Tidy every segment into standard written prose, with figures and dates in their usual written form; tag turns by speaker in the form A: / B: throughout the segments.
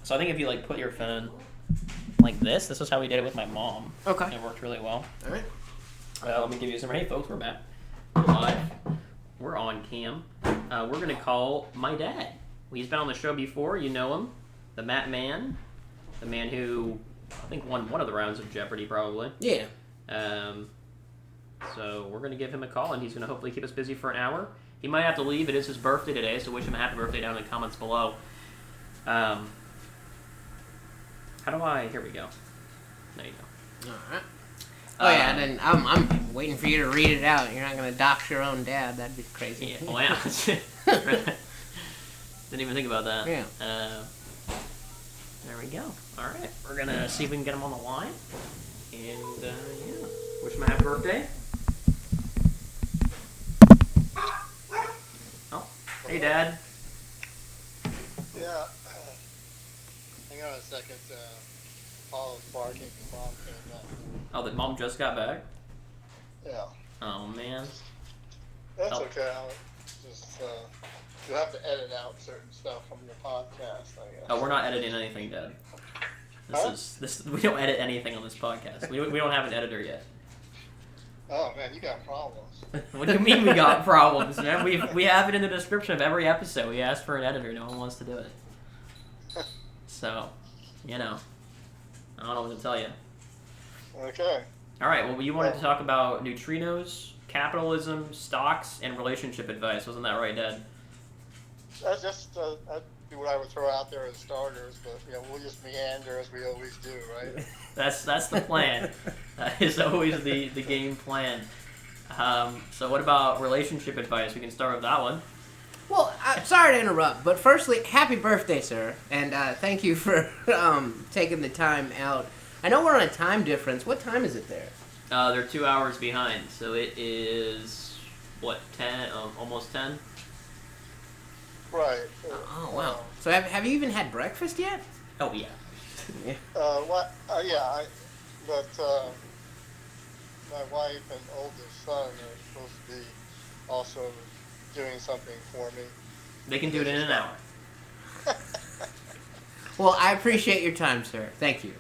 A: So I think if you like put your phone like this is how we did it with my mom.
B: Okay.
A: It worked really well.
B: All right.
A: Let me give you some. Hey, folks, we're back. We're live. We're on cam. We're gonna call my dad. He's been on the show before. You know him, the Matt Man, the man who I think won one of the rounds of Jeopardy, probably.
B: Yeah.
A: So we're gonna give him a call, and he's gonna hopefully keep us busy for an hour. He might have to leave. It is his birthday today, so wish him a happy birthday down in the comments below. How do I? Here we go. There you go.
B: All right. Oh yeah, and then I'm waiting for you to read it out. You're not gonna dox your own dad. That'd be crazy.
A: Yeah. Oh yeah. Didn't even think about that.
B: Yeah.
A: There we go. All right. We're gonna see if we can get him on the line. And yeah, wish him a happy birthday. Oh, hey, Dad.
C: Yeah. Hang on a second. Paul was barking. Mom came back.
A: Oh, the mom just got back?
C: Yeah.
A: Oh, man.
C: That's okay. I'll just you'll have to edit out certain stuff from your podcast, I guess.
A: Oh, we're not editing anything, Dad. This we don't edit anything on this podcast. We don't have an editor yet.
C: Oh man, you got problems.
A: What do you mean we got problems, man? We have it in the description of every episode. We asked for an editor. No one wants to do it. So, I don't know what to tell you.
C: Okay.
A: All right. Well, you wanted to talk about neutrinos, capitalism, stocks, and relationship advice. Wasn't that right, Dad?
C: That's just that'd be what I would throw out there as starters, but we'll just meander as we always do, right?
A: That's the plan. That is always the game plan. So what about relationship advice? We can start with that one.
B: Well, sorry to interrupt, but firstly, happy birthday, sir, and thank you for taking the time out. I know we're on a time difference. What time is it there?
A: They're 2 hours behind, so it is what 10, almost 10.
C: Right.
B: Oh wow. So have you even had breakfast yet?
A: Oh yeah.
B: Yeah.
C: What? Yeah. But my wife and oldest son are supposed to be also doing something for me.
A: They can do it in an hour.
B: Well, I appreciate your time, sir. Thank you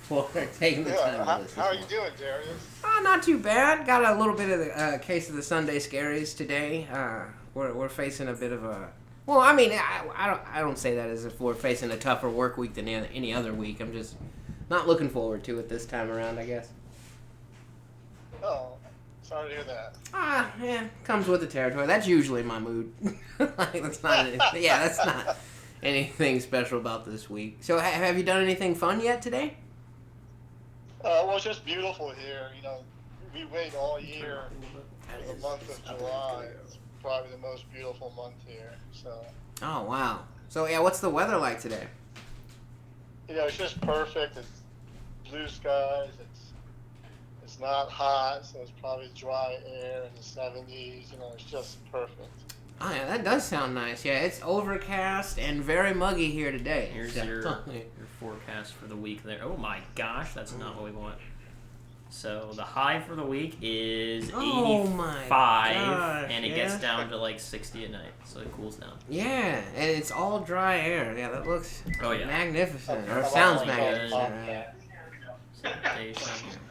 B: for taking the time to listen.
C: How are you doing, Darius?
B: Not too bad. Got a little bit of the case of the Sunday scaries today. We're facing a bit of a. Well, I mean, I don't say that as if we're facing a tougher work week than any other week. I'm just not looking forward to it this time around, I guess.
C: Oh, sorry to hear that.
B: Yeah, comes with the territory. That's usually my mood. That's not anything special about this week. So, have you done anything fun yet today?
C: Well, it's just beautiful here. We wait all year for the month of July. It's probably the most beautiful month here. So.
B: Oh wow. So yeah, what's the weather like today?
C: It's just perfect. It's blue skies. It's not hot, so it's probably dry air in the 70s. It's just perfect.
B: Oh yeah, that does sound nice. Yeah, it's overcast and very muggy here today.
A: Here's your forecast for the week there. Oh my gosh, that's not what we want. So the high for the week is 85, and it gets down to like 60 at night, so it cools down.
B: Yeah, and it's all dry air. Yeah, that looks magnificent. Or sounds magnificent.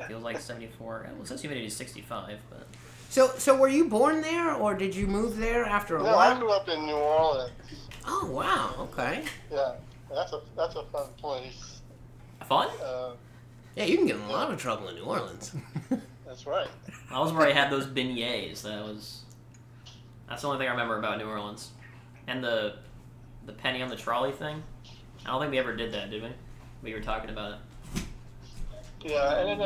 A: Feels like 74. Well, it says humidity is 65, but.
B: So were you born there, or did you move there after a while?
C: No, I grew up in New Orleans.
B: Oh wow, okay.
C: Yeah, that's a fun place.
A: Fun?
B: Yeah, you can get in a lot of trouble in New Orleans.
C: That's right.
A: That was where I had those beignets. That's the only thing I remember about New Orleans. And the penny on the trolley thing. I don't think we ever did that, did we? We were talking about it.
C: Yeah, and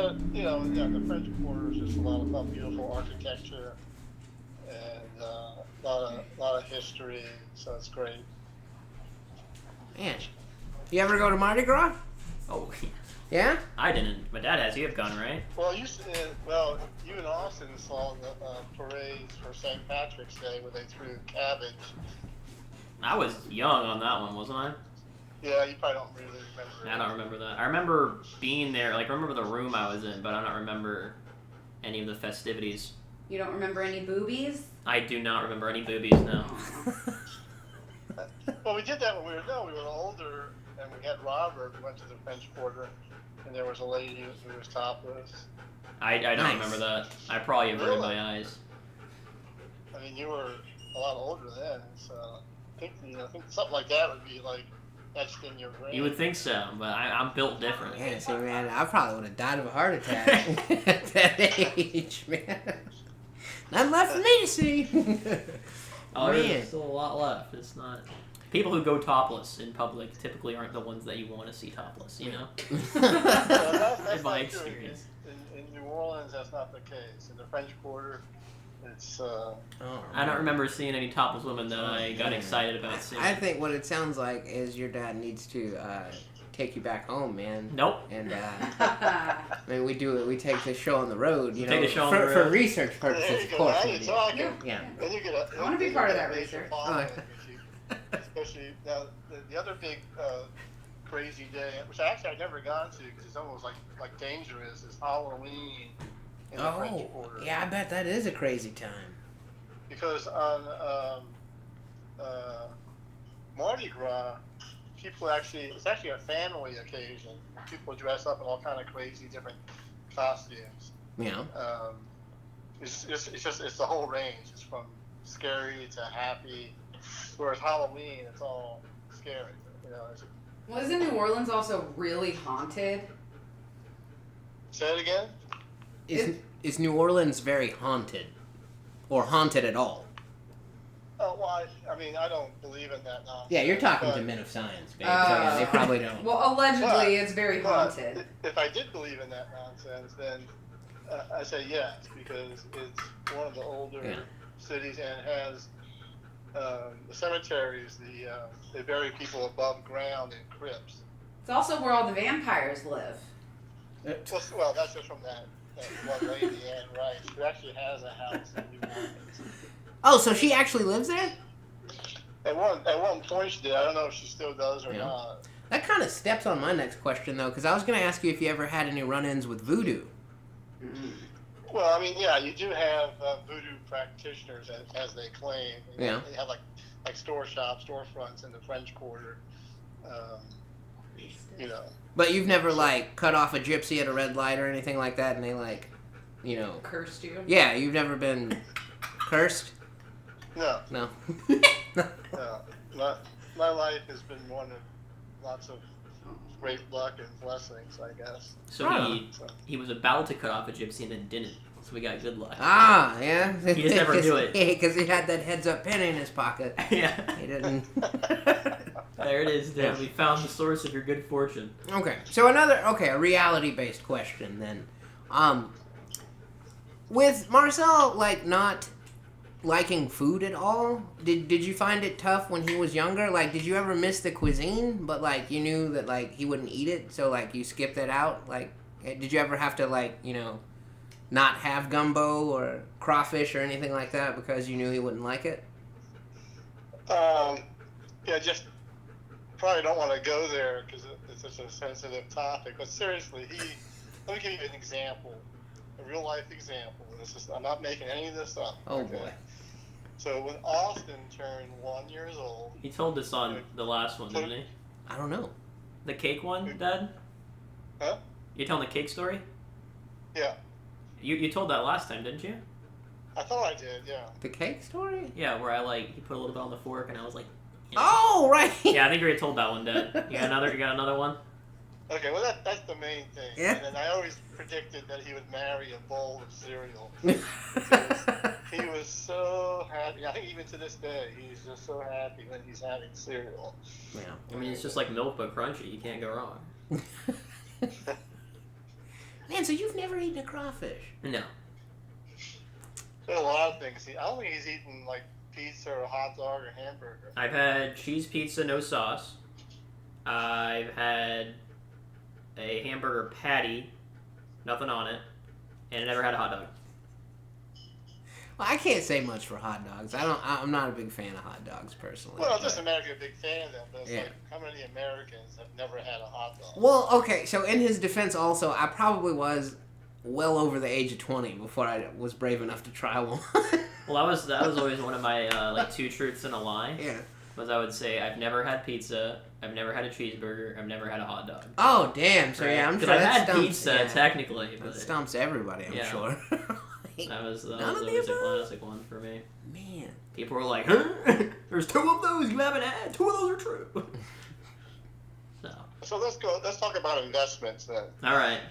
C: then the French Quarter is just a lot of fun, beautiful architecture, and a lot of history. So it's great.
B: Man, you ever go to Mardi Gras?
A: Oh,
B: yeah.
A: I didn't. My dad has. You have gone, right?
C: Well, you and Austin saw the parades for St. Patrick's Day where they threw cabbage.
A: I was young on that one, wasn't I?
C: Yeah, you probably don't really remember.
A: I don't remember that. I remember being there. I remember the room I was in, but I don't remember any of the festivities.
D: You don't remember any boobies?
A: I do not remember any boobies, no.
C: Well, we did that when we were older. and we had Robert. We went to the French Quarter, and there was a lady who was topless.
A: I don't
B: Nice.
A: remember that. I probably averted my eyes.
C: I mean, you were a lot older then, so I think something like that would be like etched in your brain.
A: You would think so, but I'm built different.
B: Yeah, see, man, I probably would have died of a heart attack at that age, man. Nothing left for me to see.
A: Oh,
B: Man.
A: there's still a lot left. It's not. People who go topless in public typically aren't the ones that you want to see topless, you know?
C: That's
A: In my
C: not true.
A: experience.
C: In New Orleans, that's not the case. In the French Quarter, it's.
A: I don't remember seeing any topless women that I got excited about seeing.
B: I think what it sounds like is your dad needs to take you back home, man.
A: Nope.
B: And I mean, we take the show on the road, you know,
A: Take the show on the
B: for
A: road.
B: research
C: There
B: purposes,
C: you
B: of
C: go.
B: course.
C: Now
B: we
C: you're
B: do.
C: talking.
B: Yeah.
C: Then you get
D: I wanna be part of that research.
C: Especially now, the other big crazy day, which actually I've never gone to because it's almost like dangerous, is Halloween in the French Quarter.
B: Yeah, I bet that is a crazy time.
C: Because on Mardi Gras, it's actually a family occasion. People dress up in all kind of crazy different costumes.
B: Yeah.
C: It's the whole range. It's from scary to happy. Whereas Halloween, it's all scary. You know.
D: Well, isn't New Orleans also really haunted?
C: Say it again.
B: Is New Orleans very haunted, or haunted at all?
C: Oh well, I mean, I don't believe in that nonsense.
B: Yeah, you're talking to men of science, babe. So yeah, they probably don't.
D: Well, allegedly, it's very haunted.
C: If I did believe in that nonsense, then I say yes, because it's one of the older cities and it has the cemeteries. They bury people above ground in crypts.
D: It's also where all the vampires live.
C: Well, that's just from that one lady, Anne Rice, who actually has a house in New Orleans.
B: Oh, so she actually lives there?
C: At one point she did. I don't know if she still does or not.
B: That kind of steps on my next question, though, because I was going to ask you if you ever had any run-ins with voodoo.
C: Well, I mean, yeah, you do have voodoo practitioners, as they claim.
B: Yeah.
C: They have like storefronts in the French Quarter. You know.
B: But you've never, like, cut off a gypsy at a red light or anything like that, and they, like, you know...
D: Cursed you?
B: Yeah, you've never been cursed?
C: No.
B: No.
C: No. My life has been one of lots of great luck and blessings, I guess.
A: So he was about to cut off a gypsy and then didn't. So we got good luck.
B: Ah, yeah.
A: He just never knew it.
B: Yeah, because he had that heads-up pen in his pocket.
A: Yeah.
B: He didn't...
A: There it is, Dan. We found the source of your good fortune.
B: Okay, so a reality-based question then. With Marcel, like, not liking food at all, did you find it tough when he was younger? Like, did you ever miss the cuisine, but, like, you knew that, like, he wouldn't eat it, so, like, you skipped it out? Like, did you ever have to, like, you know, not have gumbo or crawfish or anything like that because you knew he wouldn't like it?
C: Yeah, just probably don't want to go there because it's such a sensitive topic. But seriously, let me give you an example, a real-life example. I'm not making any of this up.
B: Oh, boy.
C: So when Austin turned 1 year old...
A: He told this on the last one, didn't he?
B: I don't know.
A: The cake one, Dad?
C: Huh?
A: You telling the cake story?
C: Yeah.
A: You told that last time, didn't you?
C: I thought I did, yeah.
B: The cake story?
A: Yeah, where he put a little bit on the fork and I was like... Yeah.
B: Oh, right!
A: Yeah, I think you already told that one, Dad. You got another one?
C: Okay, well that's the main thing.
B: Yeah.
C: And then I always predicted that he would marry a bowl of cereal. He was so happy. I think even to this day, he's just so happy when he's having cereal.
B: Yeah.
A: I mean, it's just like milk but crunchy. You can't go wrong.
B: Man, so you've never eaten a crawfish?
A: No.
C: There's a lot of things. I don't think he's eaten like pizza or a hot dog or hamburger.
A: I've had cheese pizza, no sauce. I've had a hamburger patty, nothing on it, and I never had a hot dog.
B: Well, I can't say much for hot dogs. I'm not a big fan of hot dogs personally.
C: Well, it doesn't matter if you're a big fan of them, but it's
B: Yeah.
C: like, how many Americans have never had a hot dog?
B: Well, okay, so in his defense also, I probably was well over the age of 20 before I was brave enough to try one.
A: Well, that was always one of my like two truths and a lie.
B: Yeah.
A: was I would say I've never had pizza, I've never had a cheeseburger, I've never had a hot dog.
B: Oh, damn. So, yeah, I'm sure
A: I've
B: that
A: had
B: stumps,
A: pizza, technically.
B: That
A: But
B: stumps everybody, I'm sure.
A: that was
B: None of
A: always
B: the
A: a
B: above?
A: classic one for me.
B: Man.
A: People were like, huh? There's 2 of those you haven't had. 2 of those are true.
C: So let's talk about investments then.
A: All right.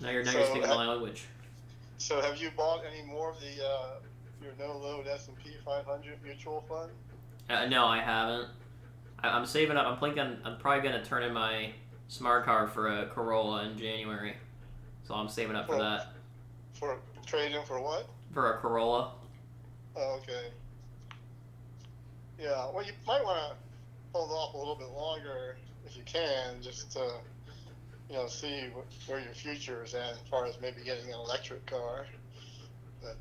A: Now you're speaking my language.
C: So have you bought any more of the your no-load S&P 500 mutual fund?
A: No, I haven't. I'm saving up. I'm probably gonna turn in my smart car for a Corolla in January, so I'm saving up for that.
C: For trading for what?
A: For a Corolla.
C: Oh, okay. Yeah. Well, you might want to hold off a little bit longer if you can, just to see where your future is at as far as maybe getting an electric car. But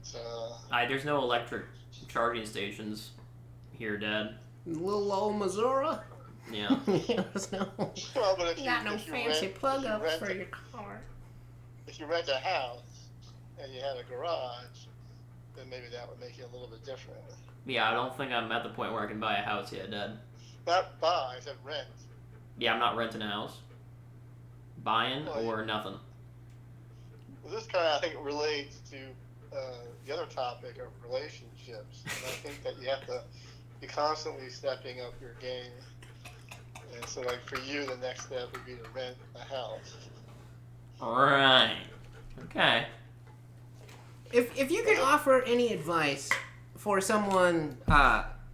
A: there's no electric charging stations here, Dad.
B: Little old Missouri.
A: Yeah.
B: There's no.
C: Well, but if
B: You got no fancy plug-ups for your car.
C: If you rent a house and you had a garage, then maybe that would make it a little bit different.
A: Yeah, I don't think I'm at the point where I can buy a house yet, Dad.
C: Not buy, I said rent.
A: Yeah, I'm not renting a house. Buying or nothing.
C: Well, this kind of, I think, relates to the other topic of relationships. And I think that you have to be constantly stepping up your game. And so, like, for you, the next step would be to rent a house.
A: Right. Okay.
B: If you could offer any advice for someone,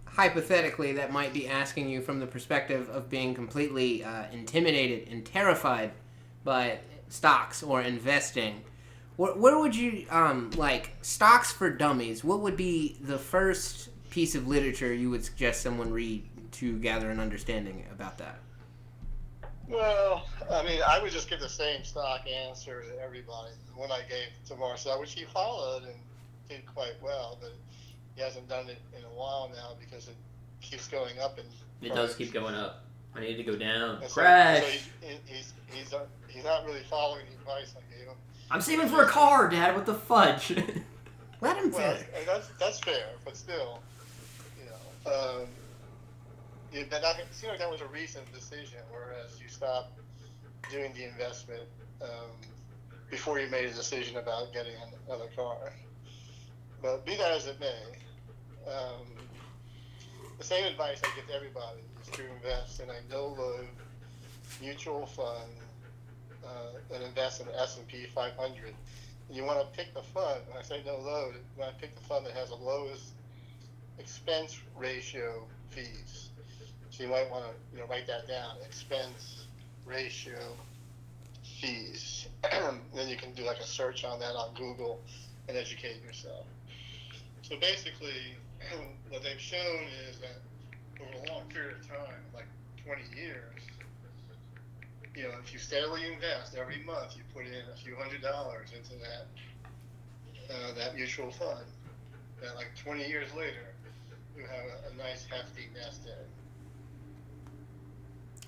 B: hypothetically, that might be asking you from the perspective of being completely intimidated and terrified by stocks or investing, where would you, stocks for dummies, what would be the first piece of literature you would suggest someone read to gather an understanding about that?
C: Well, I mean, I would just give the same stock answer to everybody. The one I gave to Marcel, which he followed and did quite well, but he hasn't done it in a while now because it keeps going up.
A: It does keep going up. I need to go down.
C: And
A: Crash!
C: So he's not really following the advice I gave him.
A: I'm saving for a car, Dad. What the fudge?
B: Let him
C: Well,
B: finish.
C: that's fair, but still, it seemed like that was a recent decision, whereas you stopped doing the investment before you made a decision about getting another car. But be that as it may, the same advice I give to everybody is to invest in a no-load mutual fund and invest in the S&P 500. And you want to pick the fund. When I say no-load, you want to pick the fund that has the lowest expense ratio fees. So you might want to write that down, expense ratio fees. Then you can do like a search on that on Google and educate yourself. So basically, what they've shown is that over a long period of time, like 20 years, if you steadily invest every month, you put in a few $100s into that mutual fund, that like 20 years later, you have a nice hefty nest egg.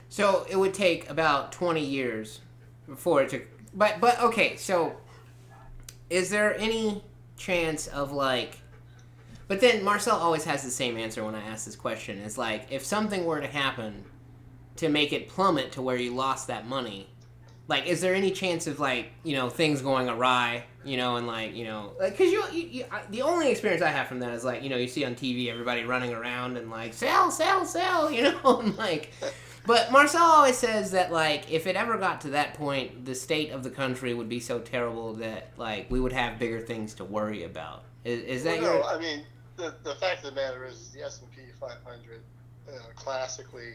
B: So it would take about 20 years before it took. But okay, so is there any chance of But then Marcel always has the same answer when I ask this question. It's like, if something were to happen to make it plummet to where you lost that money, is there any chance of things going awry, and because you the only experience I have from that is you see on TV everybody running around and sell, and but Marcel always says that if it ever got to that point, the state of the country would be so terrible that we would have bigger things to worry about. Is that
C: No, I mean, the fact of the matter is the S&P 500 classically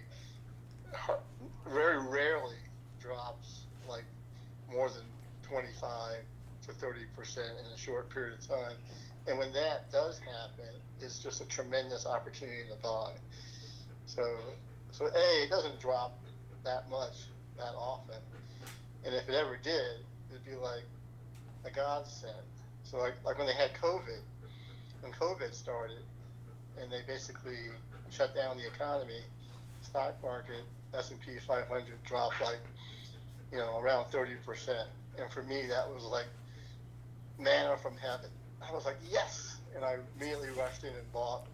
C: very rarely drops more than 25 to 30% in a short period of time. And when that does happen, it's just a tremendous opportunity to buy. So A, it doesn't drop that much that often. And if it ever did, it'd be like a godsend. So like when they had COVID, when COVID started, and they basically shut down the economy, stock market, S&P 500 dropped around 30%. And for me, that was like manna from heaven. I was like, yes! And I immediately rushed in and bought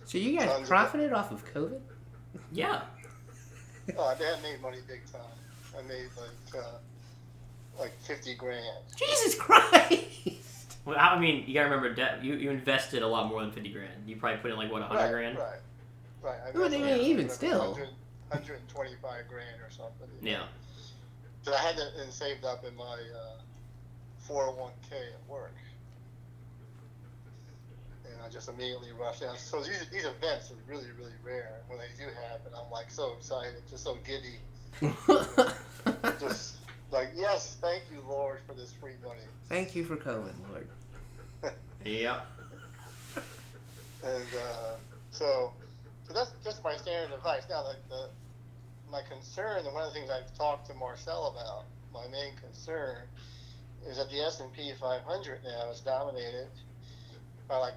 B: So you guys profited off of COVID?
A: Yeah.
C: Oh, I hadn't made money big time. I made like 50 grand.
B: Jesus Christ!
A: Well, I mean, you gotta remember, you invested a lot more than 50 grand. You probably put in like, what, 100 grand?
C: Right. I
B: Well,
C: invested
B: even still.
C: 125 grand or something.
A: Yeah.
C: So I had that and saved up in my 401k at work. And I just immediately rushed out. So these events are really, really rare. When they do happen, I'm like so excited, just so giddy. Just like, yes, thank you, Lord, for this free money.
B: Thank you for COVID, Lord.
A: Yeah.
C: And so that's just my standard advice. Now, my concern, and one of the things I've talked to Marcel about, my main concern, is that the S&P 500 now is dominated by like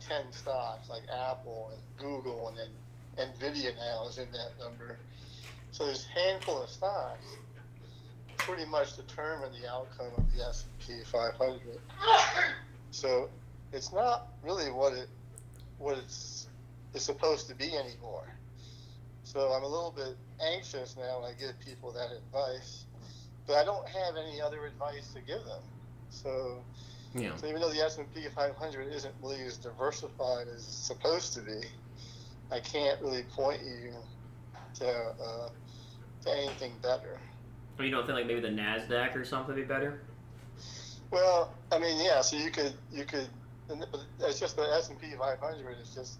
C: 10 stocks, like Apple and Google, and then Nvidia now is in that number. So this handful of stocks pretty much determine the outcome of the S&P 500. So it's not really what it's supposed to be anymore. So I'm a little bit anxious now when I give people that advice, but I don't have any other advice to give them. So even though the S&P 500 isn't really as diversified as it's supposed to be, I can't really point you to anything better.
A: Or you don't think like maybe the NASDAQ or something would be better?
C: Well, I mean, yeah. So you could. It's just the S&P 500 is just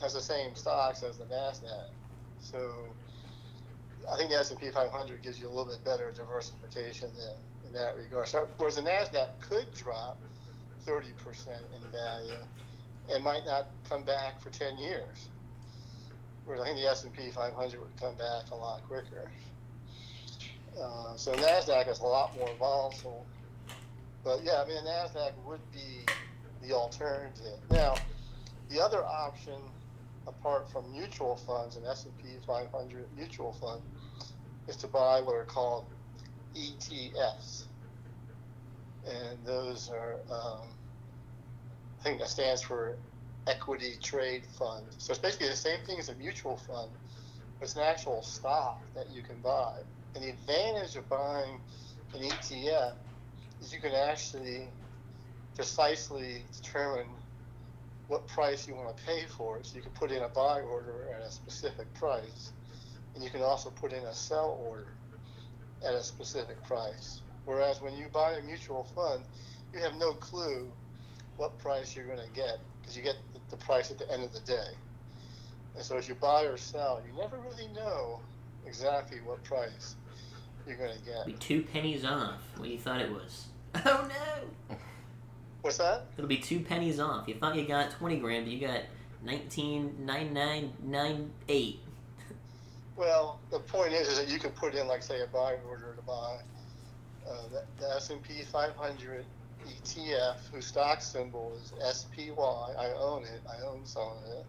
C: has the same stocks as the NASDAQ. So I think the S&P 500 gives you a little bit better diversification in that regard. So, whereas the NASDAQ could drop 30% in value and might not come back for 10 years. Whereas I think the S&P 500 would come back a lot quicker. So NASDAQ is a lot more volatile. But yeah, I mean, the NASDAQ would be the alternative. Now, the other option, apart from mutual funds, an S&P 500 mutual fund, is to buy what are called ETFs. And those are, I think that stands for equity trade fund. So it's basically the same thing as a mutual fund, but it's an actual stock that you can buy. And the advantage of buying an ETF is you can actually precisely determine what price you want to pay for it. So you can put in a buy order at a specific price, and you can also put in a sell order at a specific price. Whereas when you buy a mutual fund, you have no clue what price you're going to get, because you get the price at the end of the day. And so as you buy or sell, you never really know exactly what price you're going to get.
A: It'll be 2 pennies off what you thought it was. Oh no!
C: What's that?
A: It'll be 2 pennies off. You thought you got 20 grand, but you got 19,999.98.
C: Well, the point is that you can put in, like, say, a buy order to buy the S&P 500 ETF, whose stock symbol is SPY. I own it. I own some of it.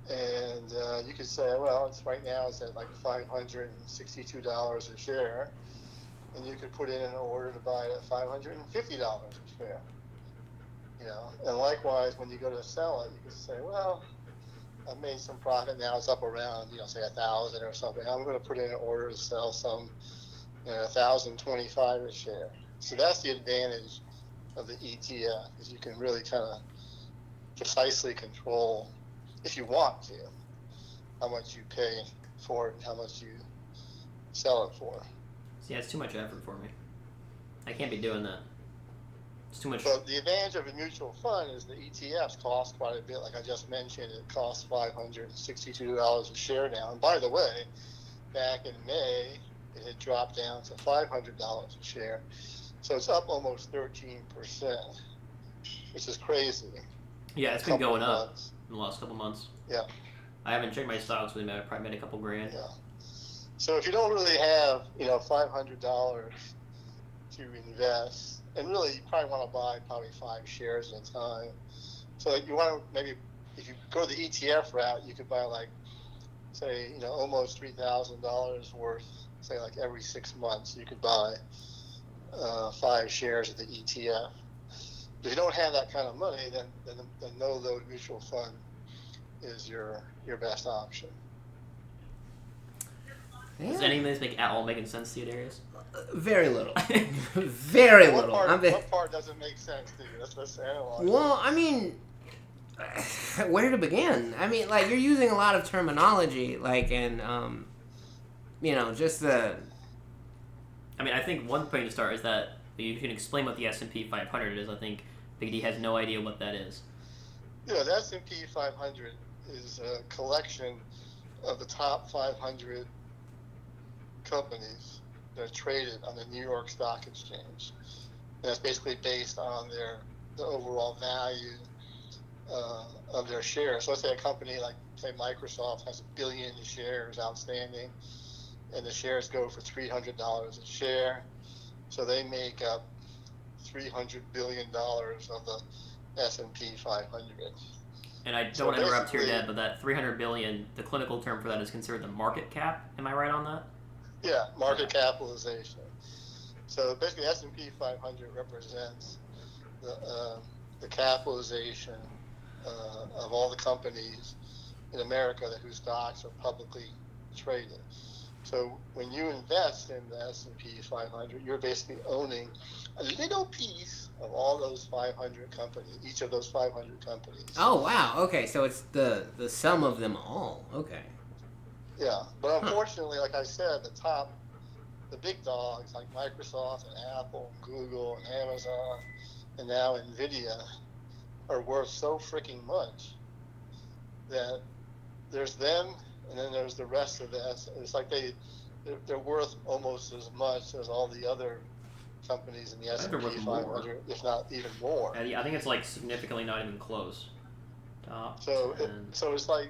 C: And you could say, well, right now it's at like $562 a share. And you could put in an order to buy it at $550 a share. You know, and likewise, when you go to sell it, you can say, well, I've made some profit now. It's up around, say 1,000 or something. I'm going to put in an order to sell some, 1,025 a share. So that's the advantage of the ETF, is you can really kind of precisely control, if you want to, how much you pay for it and how much you sell it for.
A: See, that's too much effort for me. I can't be doing that. It's too much.
C: But the advantage of a mutual fund is the ETFs cost quite a bit. Like I just mentioned, it costs $562 a share now. And by the way, back in May, it had dropped down to $500 a share. So it's up almost 13%, which is crazy.
A: Yeah, it's been going up in the last couple months.
C: Yeah.
A: I haven't checked my stocks with me. I probably made a couple grand.
C: Yeah. So if you don't really have, $500 to invest, and really you probably want to buy 5 shares at a time. So you want to maybe, if you go the ETF route, you could buy say, almost $3,000 worth, say every 6 months you could buy 5 shares of the ETF. If you don't have that kind of money, then no load mutual fund is your best option.
B: Yeah.
A: Does any of this at all making sense to you, Darius?
B: Very little. Very
C: What
B: little.
C: what part doesn't make sense to you? Let's analyze.
B: Well, I mean, where to begin? I mean, like, you're using a lot of terminology, like, and, just the...
A: I mean, I think one point to start is that you can explain what the S&P 500 is. I think Big D has no idea what that is.
C: Yeah, the S&P 500 is a collection of the top 500 companies that are traded on the New York Stock Exchange. And that's basically based on the overall value of their shares. So let's say a company like, say, Microsoft has 1 billion shares outstanding, and the shares go for $300 a share. So they make up $300 billion of the S&P 500.
A: And I don't want to interrupt here, Dad, but that 300 billion, the clinical term for that is considered the market cap. Am I right on that?
C: Yeah, market capitalization. So basically, S&P 500 represents the capitalization of all the companies in America whose stocks are publicly traded. So when you invest in the S&P 500, you're basically owning a little piece of all those 500 companies, each of those 500 companies.
B: Oh, wow. Okay, so it's the sum of them all. Okay.
C: Yeah, but unfortunately, like I said, the big dogs like Microsoft and Apple and Google and Amazon and now NVIDIA are worth so freaking much that there's them and then there's the rest of the it's like they're worth almost as much as all the other companies in the S&P 500, if not even more.
A: I think it's like significantly not even close.
C: So it's like,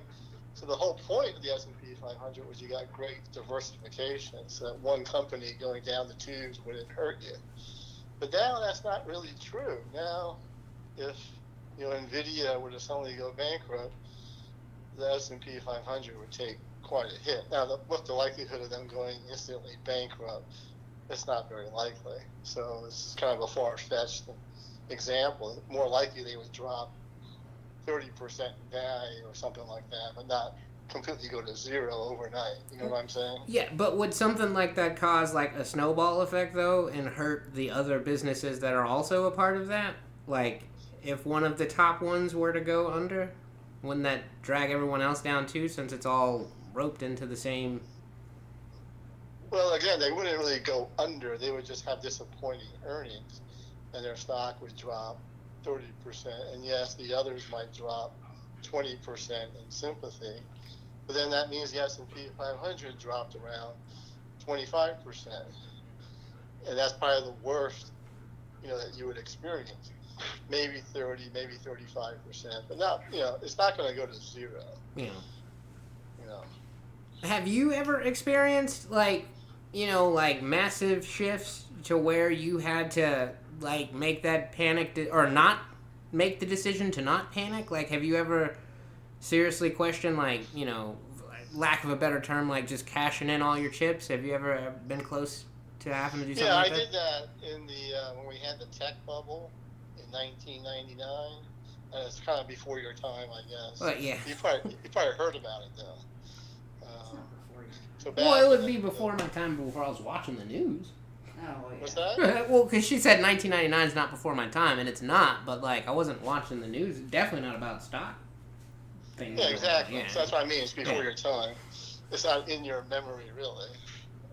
C: so the whole point of the S&P 500 was you got great diversification, so that one company going down the tubes wouldn't hurt you. But now that's not really true. Now, if NVIDIA were to suddenly go bankrupt, the S&P 500 would take quite a hit. Now, what's the likelihood of them going instantly bankrupt? It's not very likely. So it's kind of a far-fetched example. More likely they would drop 30% in value or something like that, but not completely go to zero overnight. You know what I'm saying?
B: Yeah, but would something like that cause like a snowball effect though, and hurt the other businesses that are also a part of that? Like, if one of the top ones were to go under, wouldn't that drag everyone else down too, since it's all roped into the same?
C: Well, again, they wouldn't really go under. They would just have disappointing earnings, and their stock would drop 30%. And yes, the others might drop 20% in sympathy. But then that means the S&P 500 dropped around 25%. And that's probably the worst, that you would experience. Maybe 30, maybe 35%, but not, it's not going to go to zero.
B: Yeah.
C: You know.
B: Have you ever experienced like massive shifts to where you had to like make that panic or not make the decision to not panic? Like, have you ever seriously questioned, like, lack of a better term, like just cashing in all your chips? Have you ever been close to having to do something like that?
C: Yeah, I did that in the when we had the tech bubble in 1999. And it's kind of before your time, I guess.
B: Well, yeah.
C: You probably heard about it though.
B: Well, it would be before my time, before I was watching the news.
D: Oh, yeah.
C: What's that?
B: Well, because she said 1999 is not before my time, and it's not. But like, I wasn't watching the news. Definitely not about stock things.
C: Yeah, exactly.
B: Yeah.
C: So that's what I mean. It's before your time. It's not in your memory, really.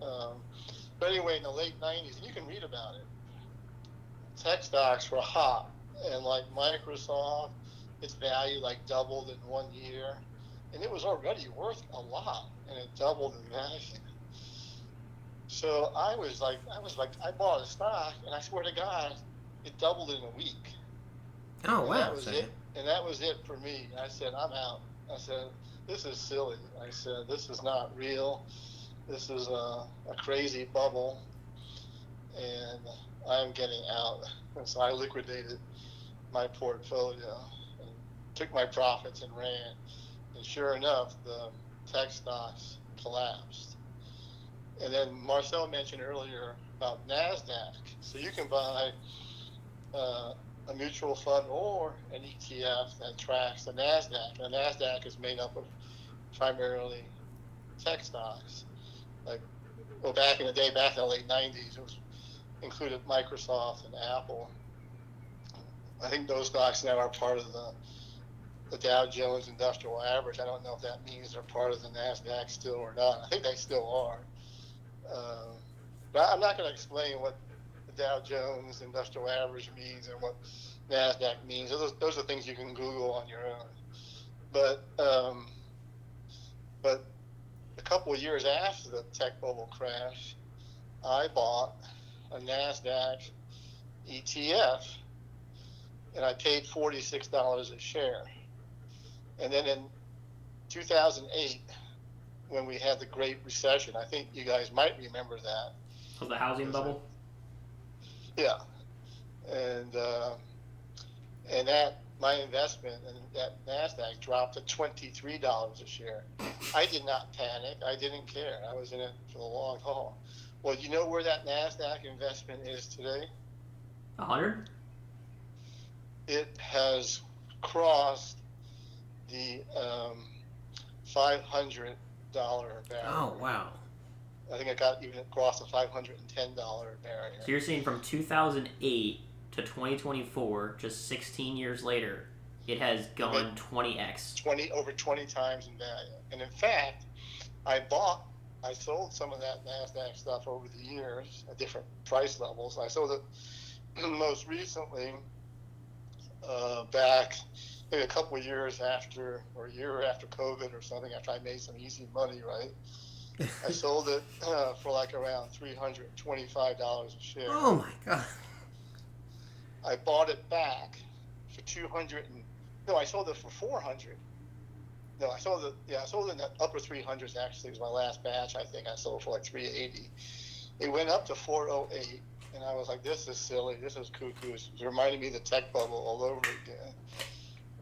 C: But anyway, in the late 90s, and you can read about it, tech stocks were hot. And like Microsoft, its value like doubled in 1 year. And it was already worth a lot. And it doubled in value. So I bought a stock, and I swear to God, it doubled in a week.
B: Oh, wow.
C: And that was it. And that was it for me. I said, I'm out. I said, this is silly. I said, this is not real. This is a crazy bubble, and I'm getting out. And so I liquidated my portfolio and took my profits and ran. And sure enough, the tech stocks collapsed. And then Marcel mentioned earlier about NASDAQ. So you can buy a mutual fund or an ETF that tracks the NASDAQ. And the NASDAQ is made up of primarily tech stocks. Like, well, back in the day, back in the late 90s, it was included Microsoft and Apple. I think those stocks now are part of the Dow Jones Industrial Average. I don't know if that means they're part of the NASDAQ still or not. I think they still are. But I'm not going to explain what the Dow Jones Industrial Average means and what NASDAQ means. Those are things you can Google on your own. But a couple of years after the tech bubble crash, I bought a NASDAQ ETF, and I paid $46 a share. And then in 2008, when we had the Great Recession, I think you guys might remember that.
A: Of the housing bubble?
C: Yeah. And that, my investment in that NASDAQ dropped to $23 a share. I did not panic. I didn't care. I was in it for the long haul. Well, you know where that NASDAQ investment is today?
A: 100?
C: It has crossed the $500 barrier.
B: Oh, wow.
C: I think it got even across the $510 barrier.
A: So you're seeing from 2008 to 2024, just 16 years later, it has gone 20x.
C: Over 20 times in value. And in fact, I sold some of that NASDAQ stuff over the years at different price levels. I sold it most recently back maybe a couple of years after, or a year after COVID or something, after I made some easy money, right? I sold it for like around $325 a share.
B: Oh my God.
C: I bought it back for I sold it for 400. No, I sold it in the upper 300s. Actually, it was my last batch. I think I sold for like 380. It went up to 408, and I was like, "This is silly. This is cuckoo." It reminded me of the tech bubble all over again.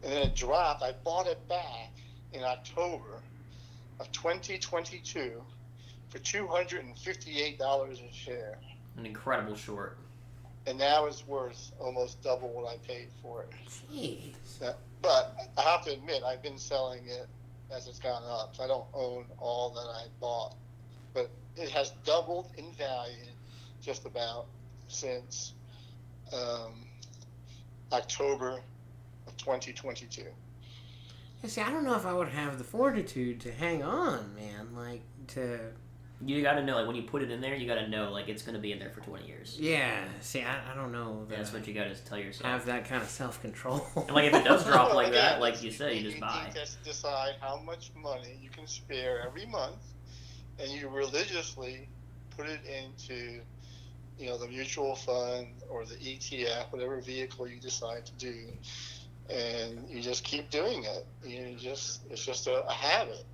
C: And then it dropped. I bought it back in October of 2022 for $258 a share.
A: An incredible short.
C: And now it's worth almost double what I paid for it.
B: Jeez.
C: But I have to admit, I've been selling it as it's gone up. So I don't own all that I bought. But it has doubled in value just about since October of 2022.
B: See, I don't know if I would have the fortitude to hang on, man. Like,
A: You gotta know, like, when you put it in there, you gotta know, like, it's gonna be in there for 20 years.
B: Yeah, see, I don't know.
A: That's what you gotta tell yourself.
B: Have that kind of self-control.
A: And, like, if it does drop like that, like you said, you just buy.
C: You just decide how much money you can spare every month, and you religiously put it into, the mutual fund or the ETF, whatever vehicle you decide to do, and you just keep doing it. It's just a habit.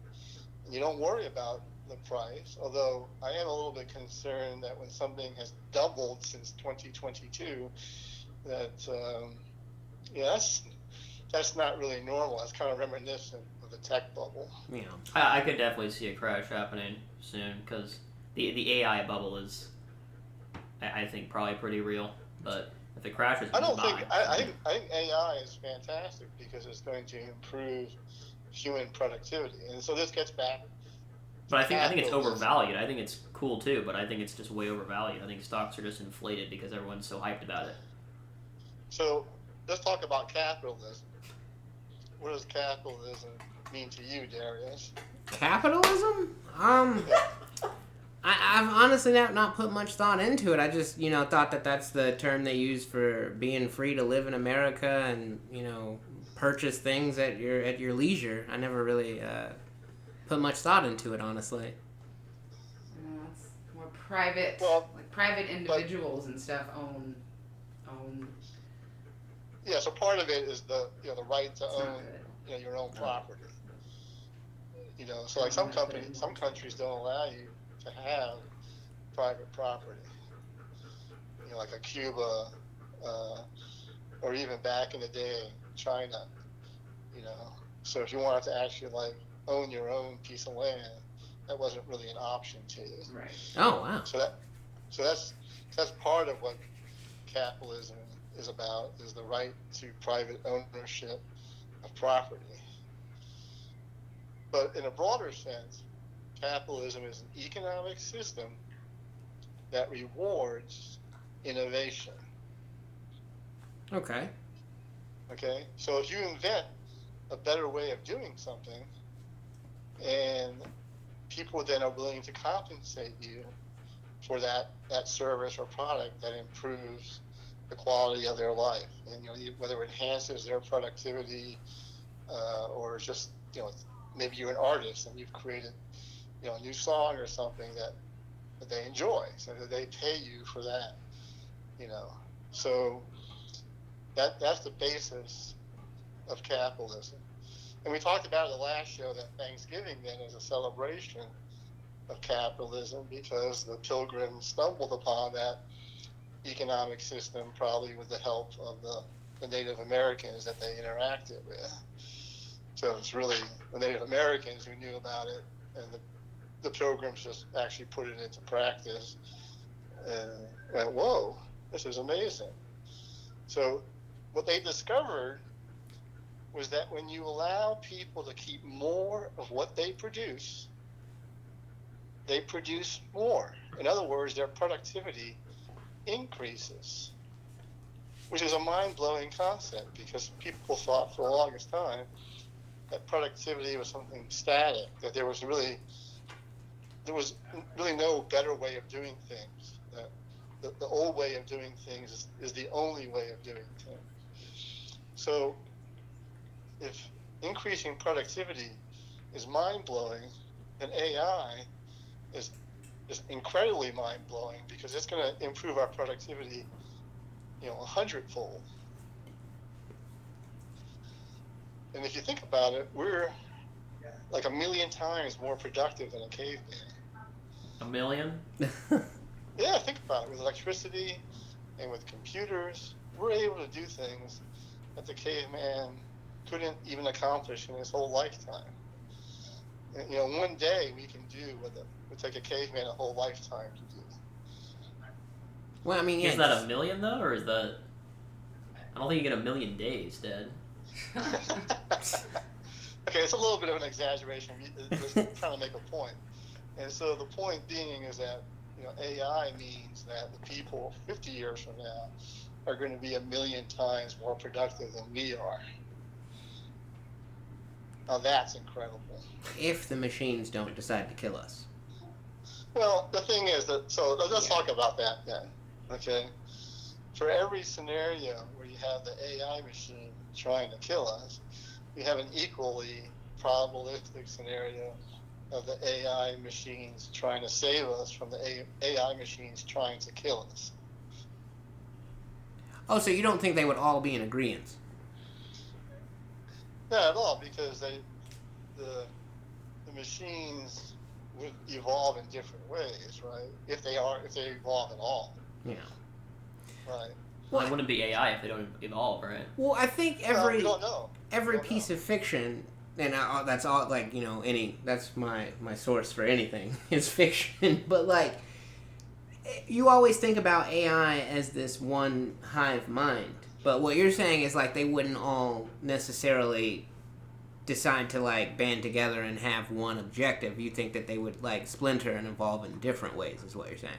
C: And you don't worry about the price, although I am a little bit concerned that when something has doubled since 2022, that that's not really normal. That's kind of reminiscent of the tech bubble.
B: Yeah,
A: I could definitely see a crash happening soon, because the AI bubble is, I think, probably pretty real. But if it crashes,
C: I think AI is fantastic because it's going to improve human productivity, and so this gets back.
A: But I think it's overvalued. I think it's cool too, but I think it's just way overvalued. I think stocks are just inflated because everyone's so hyped about it.
C: So let's talk about capitalism. What does capitalism mean to you, Darius?
B: Capitalism? I've honestly not put much thought into it. I just, thought that that's the term they use for being free to live in America and, purchase things at your leisure. I never really put much thought into it, honestly.
D: It's more private, like private individuals and stuff own.
C: Yeah, so part of it is the right to own your own property. So like some countries don't allow you to have private property. Like a Cuba, or even back in the day, China. So if you wanted to actually own your own piece of land, that wasn't really an option to you.
D: Right.
B: Oh wow.
C: So that's part of what capitalism is about is the right to private ownership of property. But in a broader sense, capitalism is an economic system that rewards innovation.
B: Okay.
C: Okay? So if you invent a better way of doing something, and people then are willing to compensate you for that service or product that improves the quality of their life, and whether it enhances their productivity, or just maybe you're an artist and you've created a new song or something that they enjoy, so that they pay you for that. So that's the basis of capitalism. And we talked about in the last show that Thanksgiving then is a celebration of capitalism, because the Pilgrims stumbled upon that economic system, probably with the help of the Native Americans that they interacted with. So it's really the Native Americans who knew about it, and the Pilgrims just actually put it into practice and went, whoa, this is amazing. So what they discovered was that when you allow people to keep more of what they produce more. In other words, their productivity increases, which is a mind-blowing concept, because people thought for the longest time that productivity was something static, that there was really no better way of doing things, that the old way of doing things is the only way of doing things. So if increasing productivity is mind-blowing, then AI is incredibly mind-blowing, because it's going to improve our productivity 100-fold. And if you think about it, we're like 1 million times more productive than a caveman.
A: 1 million?
C: Yeah, think about it. With electricity and with computers, we're able to do things that the caveman couldn't even accomplish in his whole lifetime. And, one day we can do what would take a caveman a whole lifetime to do.
B: Well, I mean, yeah,
A: is that 1 million though, or is that? I don't think you get 1 million days, Dad.
C: Okay, it's a little bit of an exaggeration. Just trying to make a point. And so the point being is that AI means that the people 50 years from now are going to be 1 million times more productive than we are. Now that's incredible.
B: If the machines don't decide to kill us.
C: Well, the thing is that, so let's talk about that then. Okay? For every scenario where you have the AI machine trying to kill us, you have an equally probabilistic scenario of the AI machines trying to save us from the AI machines trying to kill us.
B: Oh, so you don't think they would all be in agreement?
C: Not at all, because the machines would evolve in different ways, right? If they evolve at all.
B: Yeah.
C: Right.
A: Well, it wouldn't be AI if they don't evolve, right?
B: Well, I think
C: we don't know.
B: every piece of fiction, and that's all, like, that's my source for anything is fiction. But like, you always think about AI as this one hive mind. But what you're saying is like they wouldn't all necessarily decide to like band together and have one objective. You think that they would like splinter and evolve in different ways, is what you're saying.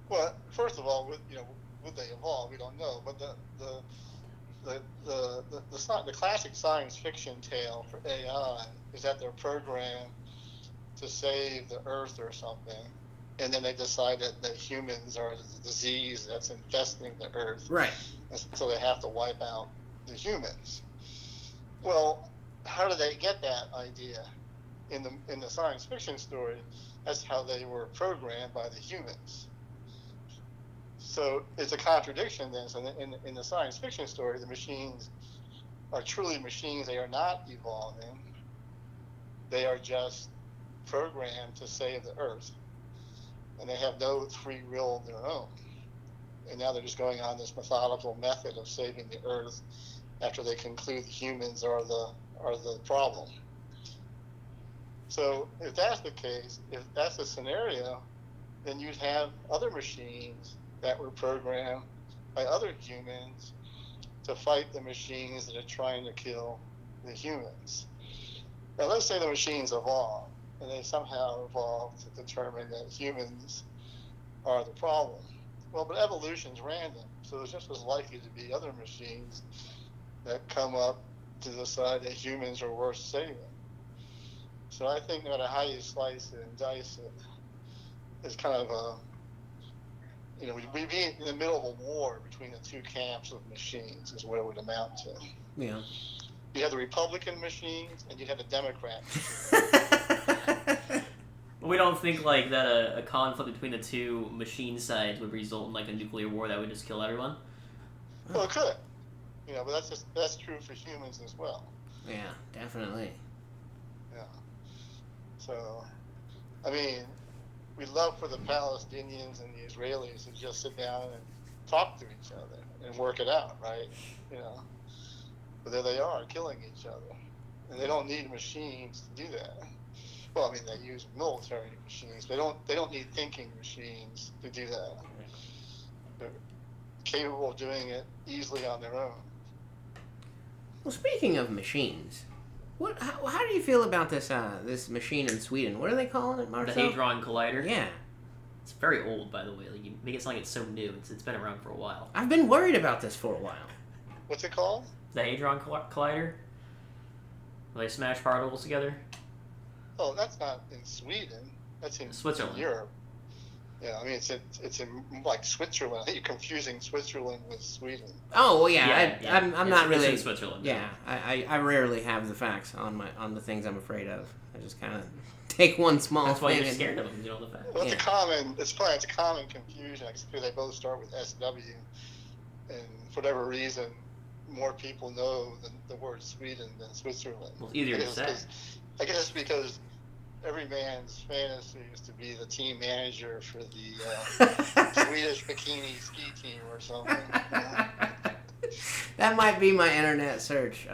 C: Well, first of all, would they evolve? We don't know. But the classic science fiction tale for AI is that they're programmed to save the Earth or something, and then they decide that humans are the disease that's infesting the Earth.
B: Right.
C: And so they have to wipe out the humans. Well, how did they get that idea? In the science fiction story, that's how they were programmed by the humans. So it's a contradiction then. So in the science fiction story, the machines are truly machines. They are not evolving. They are just programmed to save the Earth. And they have no free will of their own. And now they're just going on this methodical method of saving the Earth after they conclude the humans are the problem. So if that's the case, if that's the scenario, then you'd have other machines that were programmed by other humans to fight the machines that are trying to kill the humans. Now, let's say the machines evolve, and they somehow evolve to determine that humans are the problem. Well, but evolution's random, so there's just as likely to be other machines that come up to decide that humans are worth saving. So I think no matter how you slice it and dice it, it's kind of a, we'd be in the middle of a war between the two camps of machines is what it would amount to.
B: Yeah.
C: You have the Republican machines and you'd have the Democrat
A: machines. We don't think like that a conflict between the two machine sides would result in like a nuclear war that would just kill everyone?
C: Well, it could. But that's true for humans as well.
B: Yeah, definitely.
C: Yeah. So, I mean, we'd love for the Palestinians and the Israelis to just sit down and talk to each other and work it out, right? But there they are, killing each other. And they don't need machines to do that. Well, I mean, they use military machines. They don't need thinking machines to do that. They're capable of doing it easily on their own.
B: Well, speaking of machines, how do you feel about this machine in Sweden? What are they calling it, Marcel?
A: The Hadron Collider?
B: Yeah.
A: It's very old, by the way. Like, you make it sound like it's so new. It's been around for a while.
B: I've been worried about this for a while.
C: What's it called?
A: The Hadron Collider? Where they smash particles together?
C: Oh, that's not in Sweden. That's in
A: Switzerland.
C: Europe. Yeah, I mean, it's in like Switzerland. I think you're confusing Switzerland with Sweden.
B: Oh, well, yeah.
A: Yeah,
B: I'm not really...
A: in Switzerland.
B: Yeah, I rarely have the facts on the things I'm afraid of. I just kind of take one small thing.
A: That's why you're scared of them, you know the facts.
C: Well, it's a common confusion because they both start with SW, and for whatever reason, more people know the word Sweden than Switzerland.
A: Well, it's easier to say.
C: I guess it's because every man's fantasy is to be the team manager for the Swedish bikini ski team or something.
B: That might be my internet search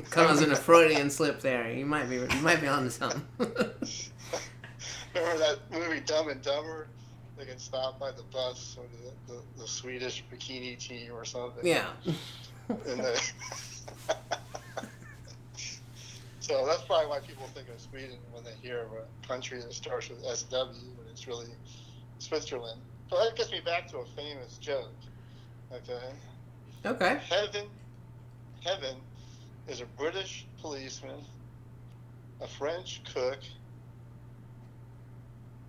B: causing a Freudian slip there. You might be onto something.
C: Remember that movie Dumb and Dumber? They get stopped by the bus or the Swedish bikini team or something.
B: Yeah.
C: And so that's probably why people think of Sweden when they hear of a country that starts with SW, when it's really Switzerland. So that gets me back to a famous joke.
B: Okay.
C: Heaven is a British policeman, a French cook,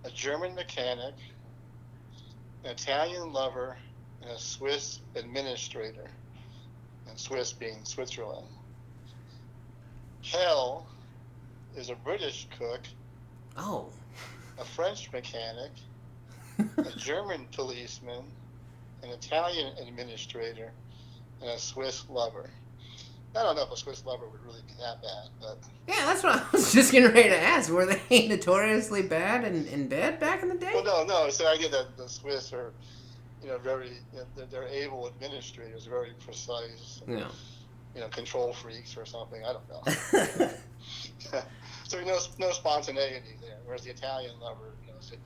C: a German mechanic, an Italian lover, and a Swiss administrator, and Swiss being Switzerland. Hell is a British cook,
B: Oh.
C: a French mechanic, a German policeman, an Italian administrator, and a Swiss lover. I don't know if a Swiss lover would really be that bad, but...
B: Yeah, that's what I was just getting ready to ask. Were they notoriously bad in bed back in the day?
C: Well, no. So I get that the Swiss are, very... they're able administrators, very precise. And, control freaks or something. I don't know. So no spontaneity there, whereas the Italian lover,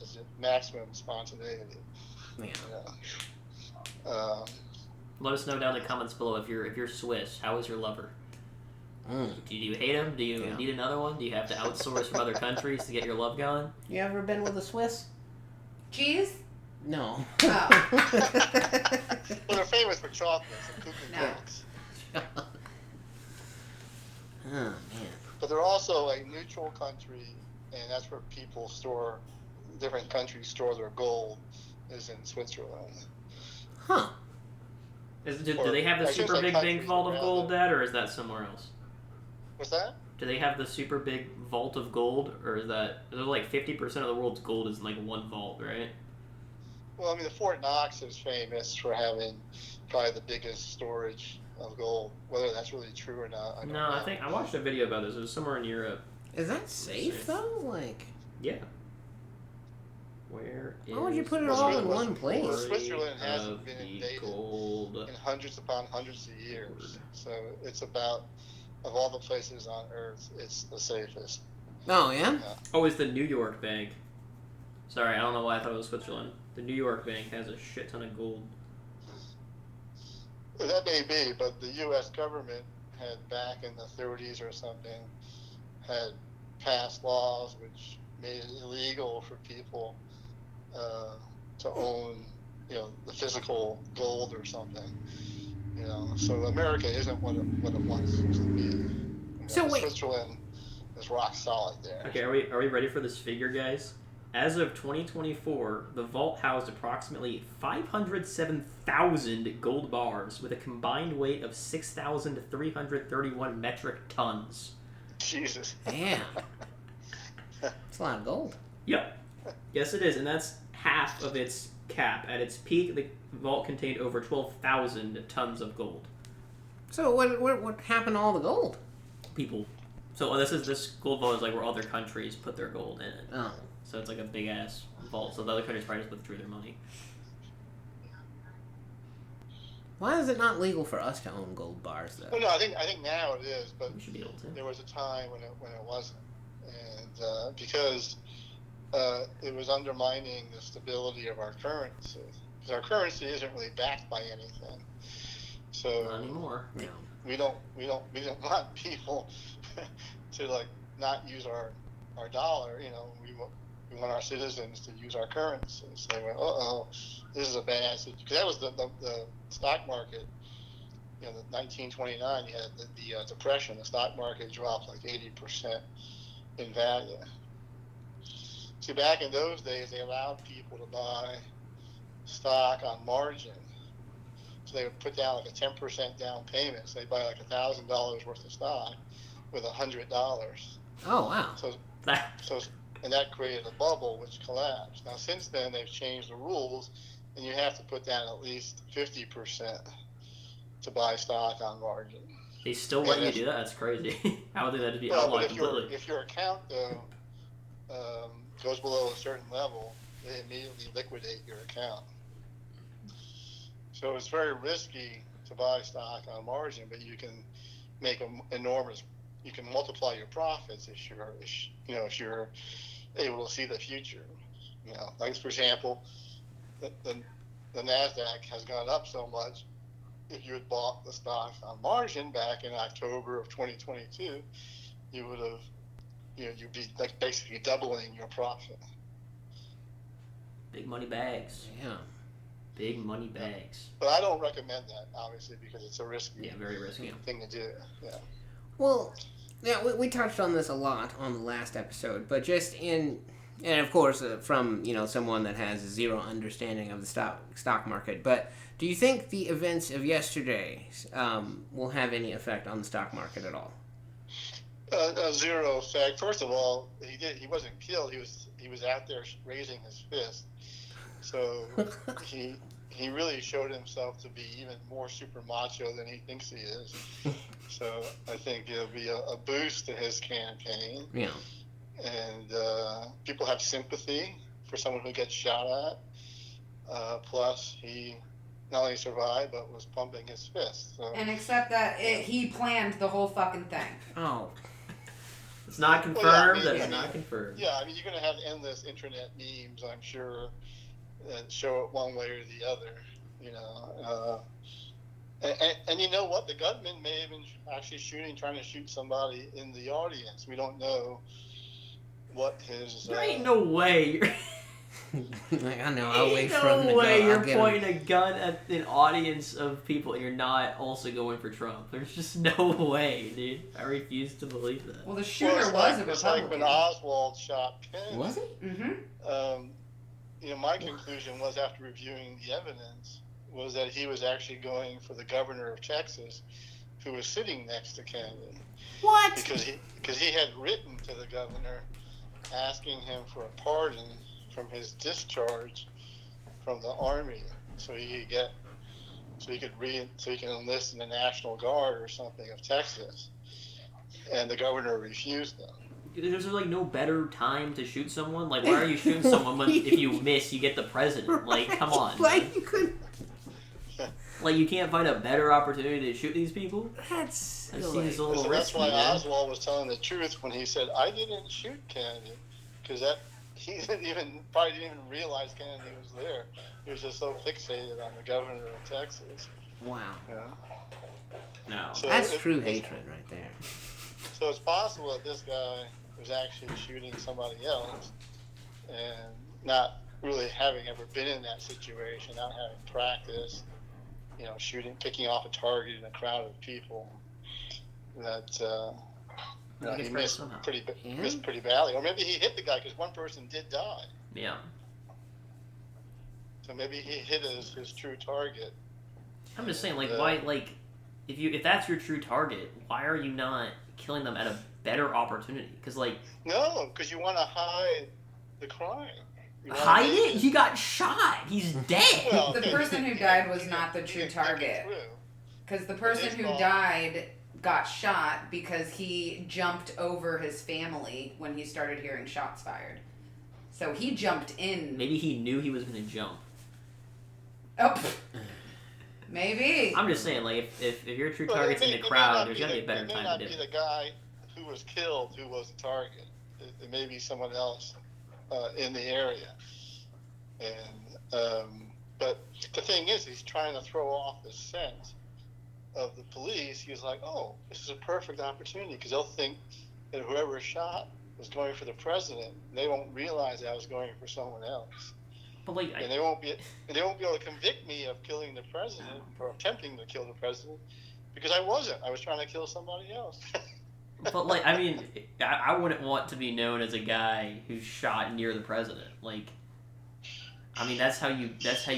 C: is maximum spontaneity.
B: Yeah.
A: Let us know down in the comments below if you're Swiss. How is your lover? Do you hate him? Do you need another one? Do you have to outsource from other countries to get your love going?
B: You ever been with a Swiss?
D: Cheese?
B: No.
D: Oh.
C: Well, they're famous for chocolates and cooking cakes.
B: Oh, man.
C: But they're also a neutral country, and that's where different countries store their gold, is in Switzerland.
B: Huh.
A: Do they have the super big vault of gold, Dad, or is that somewhere else?
C: What's that?
A: Do they have the super big vault of gold, or is like 50% of the world's gold is in like one vault, right?
C: Well, I mean, the Fort Knox is famous for having probably the biggest storage of gold. Whether that's really true or not, I don't know.
A: I think I watched a video about this. It was somewhere in Europe.
B: Is that safe though? Like,
A: yeah. Where is?
B: Why would you put it all in one place?
C: Switzerland hasn't been invaded
A: gold
C: in hundreds upon hundreds of years, so it's about, of all the places on Earth, it's the safest.
B: Oh yeah.
A: Oh, it's the New York Bank. Sorry, I don't know why I thought it was Switzerland. The New York Bank has a shit ton of gold.
C: That may be, but the U.S. government had back in the 30s or something had passed laws which made it illegal for people to own, the physical gold or something. So America isn't what it once used to be.
B: So wait.
C: Switzerland is rock solid there.
A: Okay, are we ready for this figure, guys? As of 2024, the vault housed approximately 507,000 gold bars with a combined weight of 6,331 metric tons.
C: Jesus.
B: Damn. That's a lot of gold.
A: Yep. Yes, it is, and that's half of its cap. At its peak, the vault contained over 12,000 tons of gold.
B: So what happened to all the gold?
A: People. So this gold vault is like where other countries put their gold in it.
B: Oh.
A: So it's like a big ass vault. So the other countries probably just withdrew their money.
B: Why is it not legal for us to own gold bars, though?
C: Well, no, I think now it is, but
A: We should be able to.
C: there was a time when it wasn't, and because it was undermining the stability of our currency. Because our currency isn't really backed by anything, so
A: Not anymore.
B: No.
C: we don't want people to not use our dollar. We want our citizens to use our currency. So they went, this is a bad situation. Because that was the stock market. The 1929, you had the depression. The stock market dropped like 80% in value. See, back in those days, they allowed people to buy stock on margin. So they would put down like a 10% down payment. So they'd buy like $1,000 worth of stock with $100.
B: Oh, wow.
C: And that created a bubble which collapsed. Now, since then, they've changed the rules, and you have to put down at least 50% to buy stock on margin.
A: They still let you do that? That's crazy. How would that just be outlawed completely?
C: If your account, though, goes below a certain level, they immediately liquidate your account. So it's very risky to buy stock on margin, but you can make you can multiply your profits if you're able to see the future. Like for example, the NASDAQ has gone up so much. If you had bought the stock on margin back in October of 2022, you would have, you'd be like basically doubling your profit.
A: Big money bags.
B: Yeah.
A: Big money bags.
C: But I don't recommend that, obviously, because it's a risky
A: very risky
C: thing to do. Yeah.
B: Well, yeah, we touched on this a lot on the last episode, but just and of course from someone that has zero understanding of the stock market. But do you think the events of yesterday will have any effect on the stock market at all?
C: Zero effect. First of all, he wasn't killed. He was out there raising his fist. So he really showed himself to be even more super macho than he thinks he is. So I think it'll be a boost to his campaign.
B: Yeah.
C: And people have sympathy for someone who gets shot at. Plus, he not only survived, but was pumping his fist. So.
D: And except that he planned the whole fucking thing.
B: Oh.
A: It's not confirmed. That is not confirmed.
C: Yeah, I mean, you're going to have endless internet memes, I'm sure, that show it one way or the other, And you know what? The gunman may have been actually trying to shoot somebody in the audience. We don't know what his...
A: There ain't no way.
B: I know. I'll wait for him to
A: no way
B: go.
A: you're pointing a gun at an audience of people and you're not also going for Trump. There's just no way, dude. I refuse to believe that.
D: Well, the shooter was a Republican.
C: It's like when Oswald shot Kennedy.
B: Was it?
D: Mm-hmm.
C: My conclusion was, after reviewing the evidence, was that he was actually going for the governor of Texas, who was sitting next to Kennedy.
B: What?
C: Because he had written to the governor asking him for a pardon from his discharge from the army, so he could enlist in the National Guard or something of Texas, and the governor refused him.
A: There's like no better time to shoot someone. Like, why are you shooting someone when if you miss, you get the president? Like, come on.
B: Like, you could.
A: Like, you can't find a better opportunity to shoot these people?
B: That's
A: seems a little
C: So
A: risky,
C: that's why
A: man.
C: Oswald was telling the truth when he said, "I didn't shoot Kennedy," because he probably didn't even realize Kennedy was there. He was just so fixated on the governor of Texas.
B: Wow.
C: Yeah.
A: No.
C: So
B: That's true hatred right there.
C: So it's possible that this guy was actually shooting somebody else and not really having ever been in that situation, not having practice, picking off a target in a crowd of people. That he missed pretty badly. Or maybe he hit the guy because one person did die.
A: Yeah.
C: So maybe he hit his true target.
A: I'm just saying, why, if that's your true target, why are you not killing them at a better opportunity? Because,
C: No, because you want to hide the crime.
A: Hide it? He got shot. He's dead.
C: Well,
D: the person who died was not the true target. Because the person who died got shot because he jumped over his family when he started hearing shots fired. So he jumped in.
A: Maybe he knew he was going to jump.
D: Oh, maybe.
A: I'm just saying, if your true target's in the crowd, there's got to be a better time to do it.
C: It may not be the guy who was killed who was the target. It may be someone else in the area. And but the thing is, he's trying to throw off the scent of the police. He's like, oh, this is a perfect opportunity because they'll think that whoever shot was going for the president. They won't realize that I was going for someone else.
A: But
C: and they won't be able to convict me of killing the president or attempting to kill the president because I wasn't. I was trying to kill somebody else.
A: But I wouldn't want to be known as a guy who shot near the president. That's how you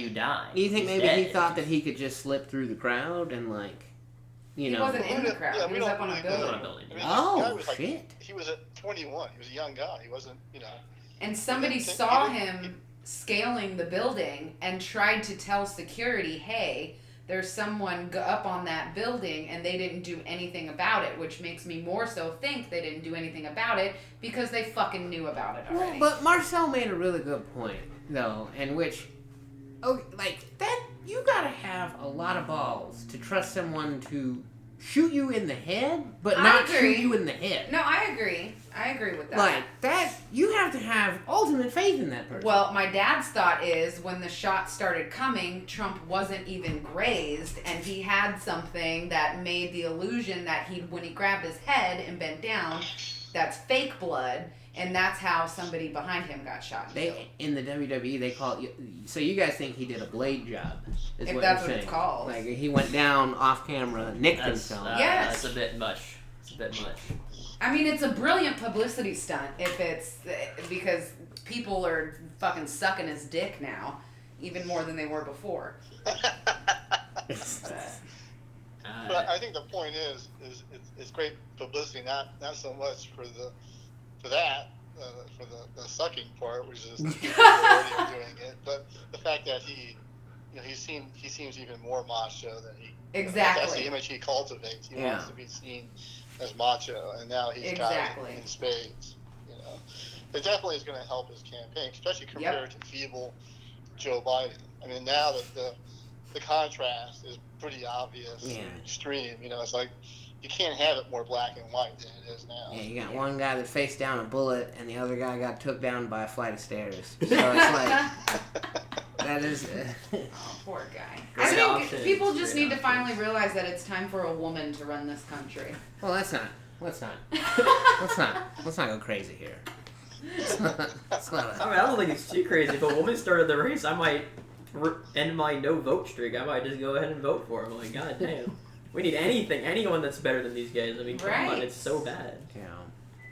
A: die.
B: Do you think maybe he thought that he could just slip through the crowd and
D: He wasn't in the crowd.
C: Yeah,
D: he was up on a building.
B: Shit.
C: He was at 21. He was a young guy. He wasn't,
D: And somebody saw him scaling the building and tried to tell security, hey, there's someone up on that building, and they didn't do anything about it, which makes me more so think they didn't do anything about it because they fucking knew about it already.
B: Well, but Marcel made a really good point, though, in which, that you gotta have a lot of balls to trust someone to shoot you in the head, but not shoot you in the head.
D: No, I agree. I agree with that.
B: That, you have to have ultimate faith in that person.
D: Well, my dad's thought is when the shots started coming, Trump wasn't even grazed, and he had something that made the illusion that when he grabbed his head and bent down, that's fake blood, and that's how somebody behind him got shot.
B: In the WWE, they call it. So you guys think he did a blade job?
D: If that's what it's called.
B: He went down off camera, nicked himself.
D: Yes.
A: That's a bit much. It's a bit much.
D: I mean, it's a brilliant publicity stunt if it's because people are fucking sucking his dick now, even more than they were before.
C: But I think the point is it's great publicity, not so much for the sucking part, which is the way of doing it, but the fact that he seems even more macho than he.
D: Exactly.
C: That's the image he cultivates. He wants to be seen as macho, and now he's got it in spades. It definitely is going to help his campaign, especially compared to feeble Joe Biden. I mean, now that the contrast is pretty obvious and extreme. It's like you can't have it more black and white than it is now.
B: Yeah, you got one guy that faced down a bullet, and the other guy got took down by a flight of stairs. So it's that is.
D: Oh, poor guy. I think people just need to finally realize that it's time for a woman to run this country.
B: Well, let's not go crazy here.
A: I don't think it's too crazy. If a woman started the race, I might end my no vote streak. I might just go ahead and vote for him. God damn. We need anyone that's better than these guys. I mean, come on, it's so bad.
B: Yeah.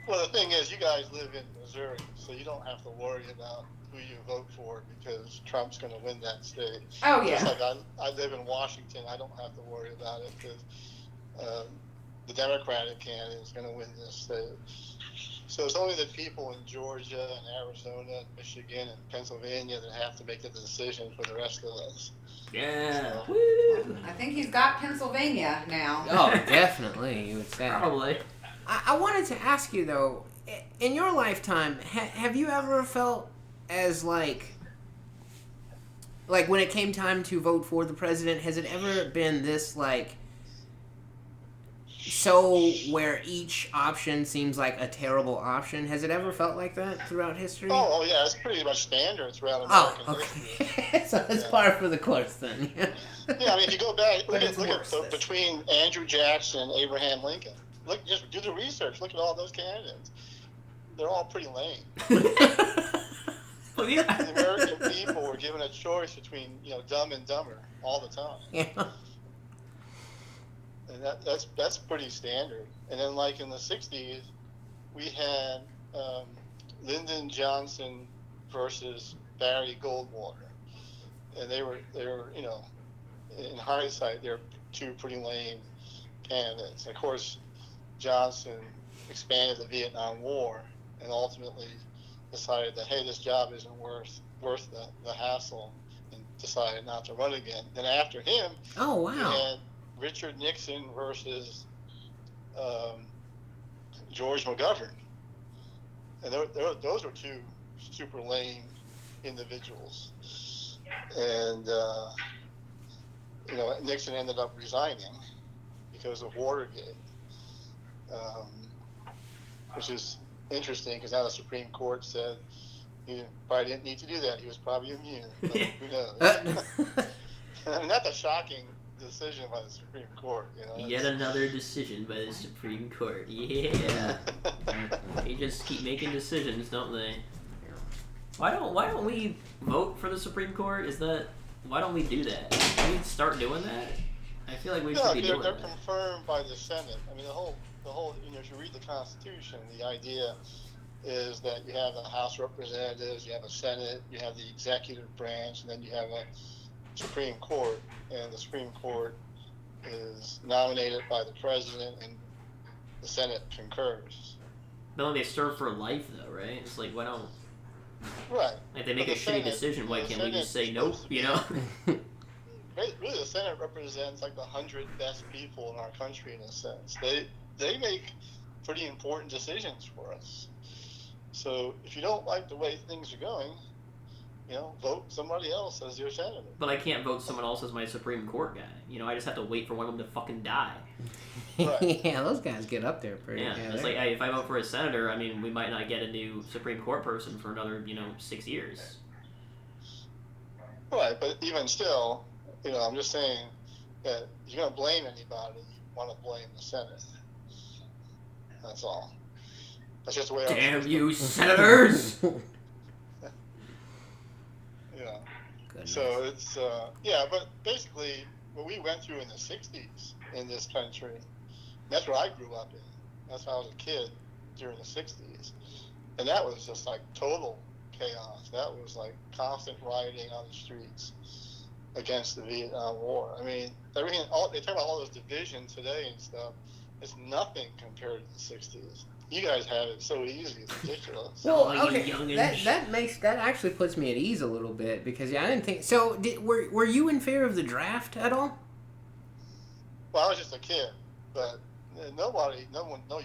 C: Well, the thing is, you guys live in Missouri, so you don't have to worry about who you vote for because Trump's going to win that state.
D: Oh, yeah.
C: Just like I live in Washington, I don't have to worry about it because the Democratic candidate is going to win this state. So it's only the people in Georgia and Arizona and Michigan and Pennsylvania that have to make the decision for the rest of us.
A: Yeah.
C: So,
A: Woo.
D: I think he's got Pennsylvania now.
B: Oh, definitely, you would say.
A: Probably.
B: I wanted to ask you, though, in your lifetime, have you ever felt as, like when it came time to vote for the president, has it ever been this, So, where each option seems like a terrible option, has it ever felt like that throughout history?
C: Oh yeah, it's pretty much standard throughout
B: Oh,
C: American history.
B: okay. So it's par for the course then.
C: Yeah, I mean, if you go back,
B: But
C: look
B: it's
C: at
B: worse.
C: between Andrew Jackson and Abraham Lincoln. Look, just do the research. Look at all those candidates. They're all pretty lame.
A: Well, yeah.
C: The American people were given a choice between, dumb and dumber all the time.
B: Yeah.
C: And that's pretty standard. And then, like in the '60s, we had Lyndon Johnson versus Barry Goldwater, and they were in hindsight, they're two pretty lame candidates. Of course, Johnson expanded the Vietnam War and ultimately decided that, hey, this job isn't worth the hassle, and decided not to run again. Then after him,
B: Oh, wow.
C: we had Richard Nixon versus George McGovern. And those were two super lame individuals. And, Nixon ended up resigning because of Watergate, which is interesting because now the Supreme Court said he probably didn't need to do that. He was probably immune. But who knows? I mean, that's a shocking decision by the Supreme Court.
A: Yet another decision by the Supreme Court. Yeah. They just keep making decisions, don't they? Why don't we vote for the Supreme Court? Why don't we do that? Can we start doing that? I feel like we should be doing
C: they're
A: that.
C: confirmed by the Senate. I mean, the whole. If you read the Constitution, the idea is that you have the House of Representatives, you have a Senate, you have the executive branch, and then you have a Supreme Court. And the Supreme Court is nominated by the president, and the Senate concurs.
A: But when they serve for life, though, right? It's like, why don't...
C: Right.
A: If they make a shitty decision, why can't we just say nope,
C: Really, the Senate represents like the 100 best people in our country in a sense. They make pretty important decisions for us. So if you don't like the way things are going, vote somebody else as your senator.
A: But I can't vote someone else as my Supreme Court guy. I just have to wait for one of them to fucking die.
C: Right.
B: Yeah, those guys get up there pretty.
A: Yeah, it's like, hey, if I vote for a senator, I mean, we might not get a new Supreme Court person for another, 6 years.
C: Right, but even still, I'm just saying that if you're going to blame anybody, you want to blame the Senate. That's all. That's just the way.
A: Damn you, senators!
C: Yeah.
B: Goodness.
C: So it's but basically what we went through in the '60s in this country, that's what I grew up in. That's how I was a kid during the '60s, and that was just like total chaos. That was like constant rioting on the streets against the Vietnam War. I mean, they talk about all those divisions today and stuff. It's nothing compared to the '60s. You guys have it so easy; it's ridiculous.
B: Well,
A: Oh, you
B: okay,
A: youngins.
B: that actually puts me at ease a little bit because I didn't think so. Were you in favor of the draft at all?
C: Well, I was just a kid, but no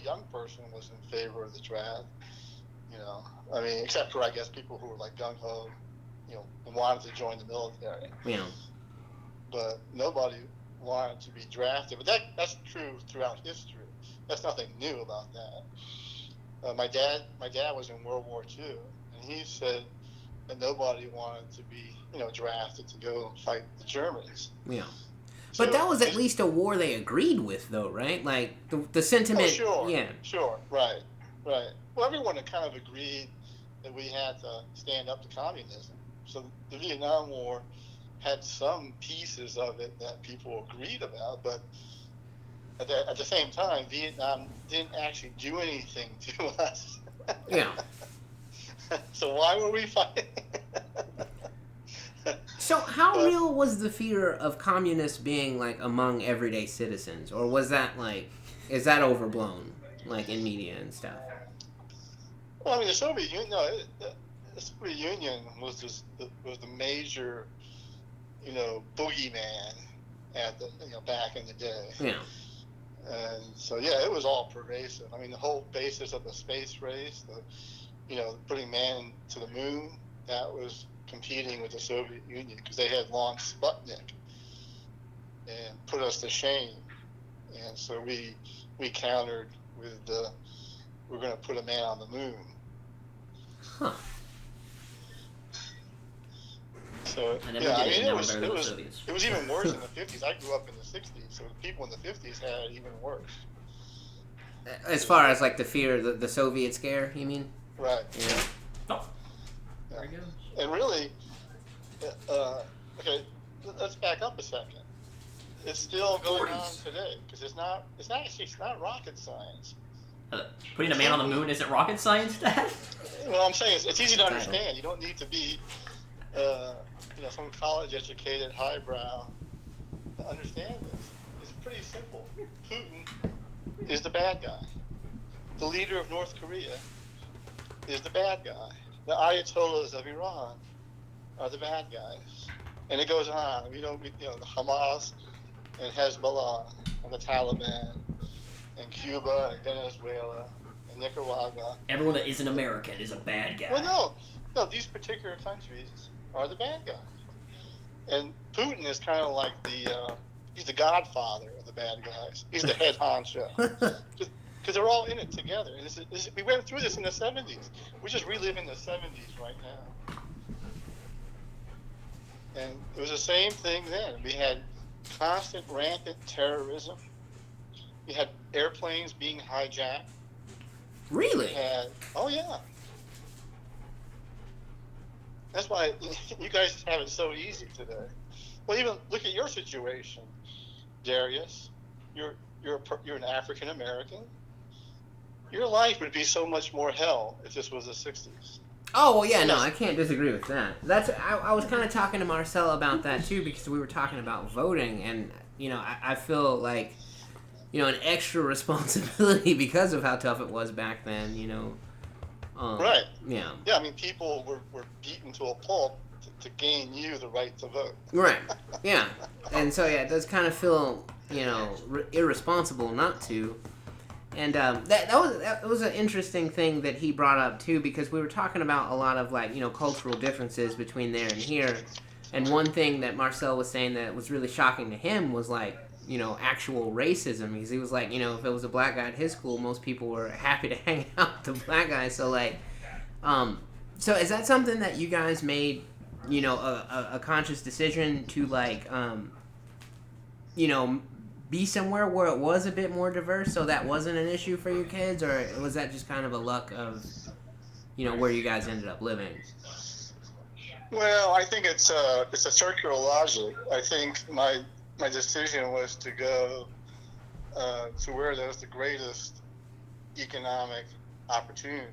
C: young person was in favor of the draft. I mean, except for I guess people who were like gung ho, wanted to join the military.
B: Yeah.
C: But nobody wanted to be drafted. But that's true throughout history. That's nothing new about that. My dad was in World War II, and he said that nobody wanted to be, drafted to go fight the Germans.
B: Yeah.
C: So
B: But that was at least a war they agreed with, though, right? Like the sentiment.
C: Oh, sure.
B: Yeah.
C: Sure. Right. Well, everyone had kind of agreed that we had to stand up to communism. So the Vietnam War had some pieces of it that people agreed about, but at the same time, Vietnam didn't actually do anything to us.
B: Yeah.
C: So why were we fighting?
B: So how real was the fear of communists being like among everyday citizens, or was that is that overblown, like in media and stuff?
C: Well, I mean, the Soviet Union, the Soviet Union was the major, boogeyman at the back in the day.
B: Yeah.
C: And so it was all pervasive. I mean, the whole basis of the space race, putting man to the moon, that was competing with the Soviet Union because they had launched Sputnik and put us to shame. And so we we countered with we're going to put a man on the moon.
B: Huh.
C: So
A: I never
C: yeah, I
A: did it.
C: mean
A: Now we're better than the
C: it
A: Soviets.
C: was even worse in the 50s. I grew up in the 60s, so people in the 50s had it even worse.
B: As far as like the fear, the Soviet scare, you mean?
C: Right.
B: Yeah.
A: Oh,
C: Yeah.
A: very good.
C: And really, okay, let's back up a second. It's still going on today because it's not rocket science.
A: Putting a man on the moon isn't rocket science, Dad?
C: Well, I'm saying it's easy to understand. You don't need to be, some college-educated highbrow to understand this. It's pretty simple. Putin is the bad guy. The leader of North Korea is the bad guy. The Ayatollahs of Iran are the bad guys. And it goes on. The Hamas and Hezbollah and the Taliban and Cuba and Venezuela and Nicaragua.
A: Everyone that isn't American is a bad guy.
C: Well, no, these particular countries are the bad guys. And Putin is kind of like he's the godfather of the bad guys. He's the head honcho. Because they're all in it together. And we went through this in the 70s. We're just reliving the 70s right now. And it was the same thing then. We had constant rampant terrorism. We had airplanes being hijacked.
B: Really?
C: Oh yeah. That's why you guys have it so easy today. Well, even look at your situation, Darius. You're an African American. Your life would be so much more hell if this was the 60s.
B: Oh, well, yeah, no, I can't disagree with that. I was kind of talking to Marcel about that, too, because we were talking about voting, and, I feel like, an extra responsibility because of how tough it was back then,
C: Right.
B: Yeah.
C: Yeah, I mean, people were beaten to a pulp to gain you the right to vote.
B: Right. Yeah. And so, yeah, it does kind of feel, irresponsible not to. And that was an interesting thing that he brought up, too, because we were talking about a lot of, cultural differences between there and here. And one thing that Marcel was saying that was really shocking to him was, actual racism. Because he was like, if it was a black guy at his school, most people were happy to hang out with the black guy. So, so is that something that you guys made, a conscious decision to, be somewhere where it was a bit more diverse, so that wasn't an issue for your kids, or was that just kind of a luck of, where you guys ended up living?
C: Well, I think it's a circular logic. I think my decision was to go to where there's the greatest economic opportunity.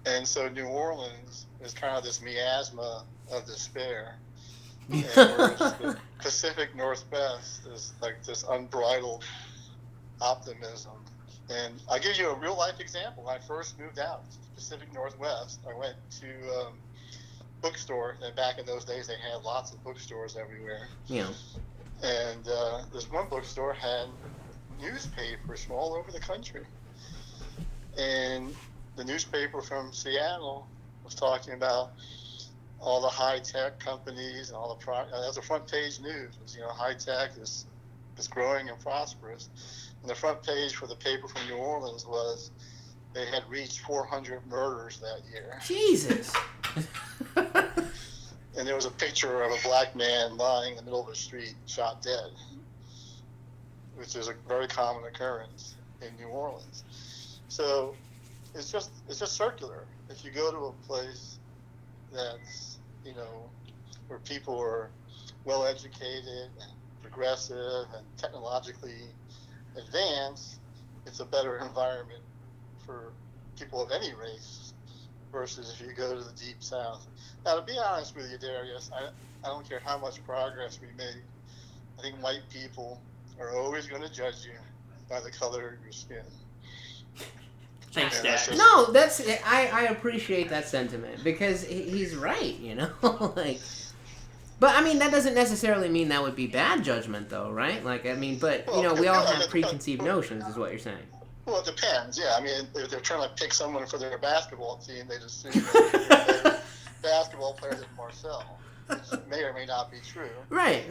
C: And so New Orleans is kind of this miasma of despair. And whereas the Pacific Northwest is like this unbridled optimism. And I'll give you a real life example. When I first moved out to the Pacific Northwest, I went to a bookstore, and back in those days they had lots of bookstores everywhere.
B: Yeah.
C: And this one bookstore had newspapers from all over the country. And the newspaper from Seattle was talking about all the high-tech companies and all the that was the front page news. It was, high-tech is growing and prosperous. And the front page for the paper from New Orleans was they had reached 400 murders that year.
B: Jesus.
C: And there was a picture of a black man lying in the middle of the street, shot dead, which is a very common occurrence in New Orleans. So it's just circular. If you go to a place that's, where people are well educated and progressive and technologically advanced, it's a better environment for people of any race versus if you go to the deep south. Now, to be honest with you, Darius, I don't care how much progress we make. I think white people are always going to judge you by the color of your skin.
A: Thanks, Dad.
B: No, I appreciate that sentiment because he's right, But I mean, that doesn't necessarily mean that would be bad judgment, though, right? We all have preconceived notions, is what you're saying.
C: Well, it depends. Yeah, I mean, if they're trying to pick someone for their basketball team, they just assume that basketball players at Marcel, which may or may not be true.
B: Right.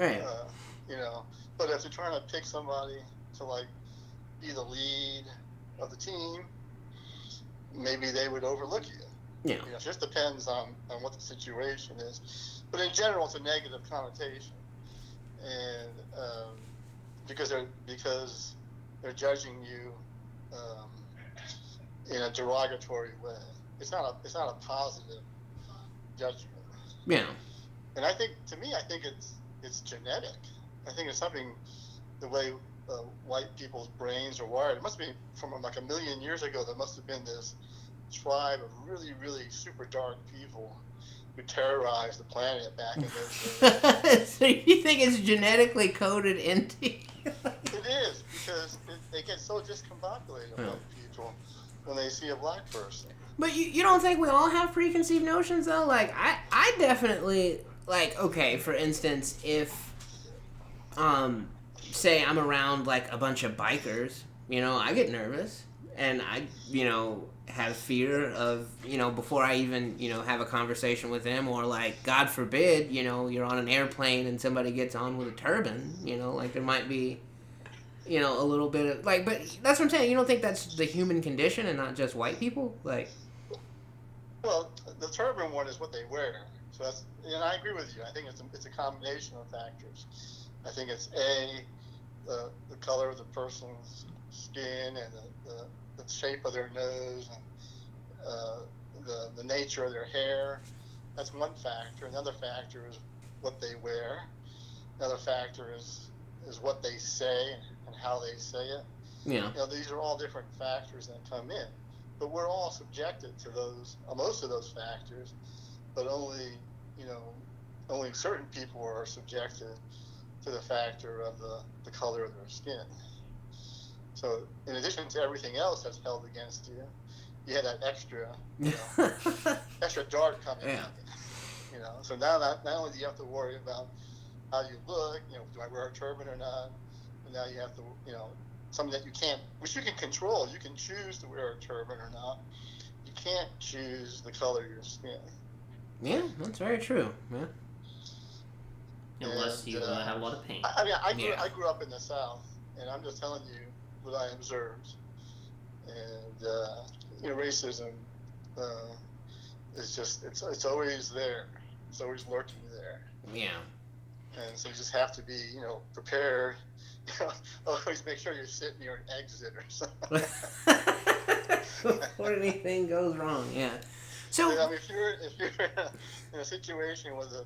C: But if they're trying to pick somebody to be the lead of the team, maybe they would overlook you.
B: Yeah.
C: You know, it just depends on what the situation is. But in general, it's a negative connotation, and because they're judging you in a derogatory way. It's not a positive judgment.
B: Yeah.
C: And I think it's genetic. I think it's something the way white people's brains are wired. It must be from like 1 million years ago. There must have been this tribe of really, really super dark people who terrorized the planet back in those days.
B: So you think it's genetically coded into you?
C: It is, because they get so discombobulated, white people, when they see a black person.
B: But you don't think we all have preconceived notions, though? Like, I definitely, like, okay, for instance, if, say I'm around, like, a bunch of bikers, you know, I get nervous, and I, you know, have fear of, you know, before I even, you know, have a conversation with them, or, like, God forbid, you know, you're on an airplane and somebody gets on with a turban, you know, like, there might be, you know, a little bit of, like, but that's what I'm saying, you don't think that's the human condition and not just white people? Like...
C: Well, the turban one is what they wear, so that's, and I agree with you. I think it's a combination of factors. I think it's the color of the person's skin and the shape of their nose and the nature of their hair. That's one factor. Another factor is what they wear. Another factor is what they say and how they say it.
B: Yeah.
C: You know, these are all different factors that come in. But we're all subjected to most of those factors, but only certain people are subjected to the factor of the color of their skin. So in addition to everything else that's held against you, you had that extra dart coming in. You know, so now not only do you have to worry about how you look, you know, do I wear a turban or not, and now you have to, you know, something that you can't, which you can control. You can choose to wear a turban or not. You can't choose the color of your skin.
B: Yeah, that's very true. Yeah.
A: Unless you have a lot of pain.
C: I mean, I grew up in the South, and I'm just telling you what I observed. And you know, racism is just it's always there. It's always lurking there.
B: Yeah. And
C: so you just have to be, you know, prepared. You know, always make sure you're sitting near an exit or something.
B: Before anything goes wrong, yeah. So
C: I mean, if you're in a situation where the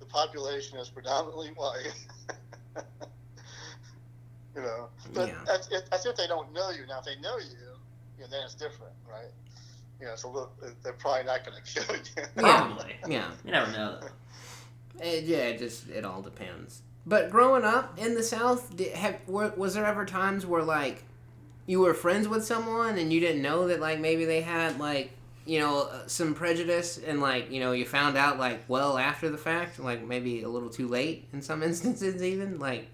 C: population is predominantly white, you know, but that's if they don't know you. Now, if they know you, then it's different, right? You know, so they're probably not going to kill you.
A: Probably.
B: Yeah.
A: You never know, though.
B: It all depends. But growing up in the South, was there ever times where, like, you were friends with someone and you didn't know that, like, maybe they had, like, you know, some prejudice, and, like, you know, you found out, like, well after the fact, like, maybe a little too late in some instances even, like...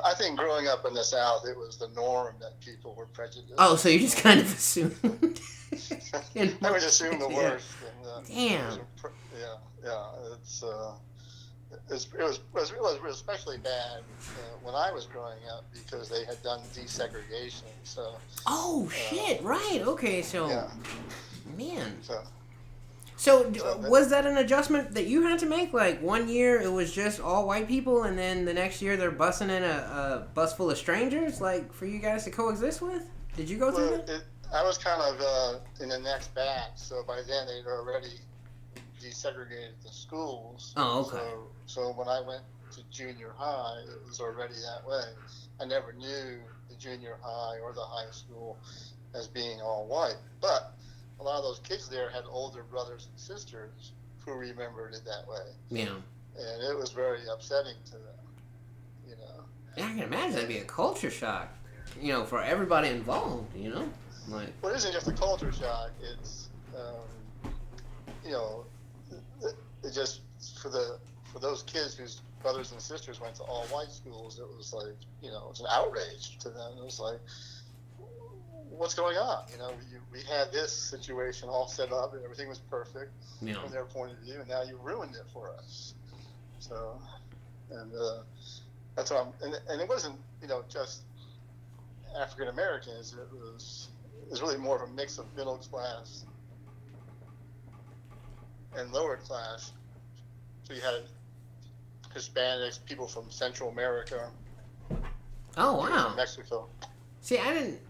C: I think growing up in the South, it was the norm that people were prejudiced.
B: Oh, so you just kind of assumed...
C: I would assume the worst.
B: Yeah.
C: And, it was especially bad when I was growing up because they had done desegregation. So. Oh
B: shit! Right. Okay. So.
C: Yeah.
B: Man. So was that an adjustment that you had to make? Like 1 year it was just all white people, and then the next year they're bussing in a bus full of strangers, like for you guys to coexist with? Did you go through that?
C: I was kind of in the next batch, so by then they'd already desegregated the schools.
B: Oh, okay.
C: So when I went to junior high, it was already that way. I never knew the junior high or the high school as being all white, but a lot of those kids there had older brothers and sisters who remembered it that way.
B: Yeah.
C: And it was very upsetting to them, you know.
B: Yeah, I can imagine that'd be a culture shock, you know, for everybody involved, you know. Like.
C: Well, it isn't just a culture shock. It's, you know, it just for those kids whose brothers and sisters went to all white schools, it was like, you know, it was an outrage to them. It was like, what's going on? You know, we had this situation all set up and everything was perfect from their point of view, and now you ruined it for us. So, and That's what and it wasn't, just African Americans. It was really more of a mix of middle class and lower class. So you had Hispanics, people from Central America.
B: Oh, wow.
C: From Mexico.
B: See, I didn't,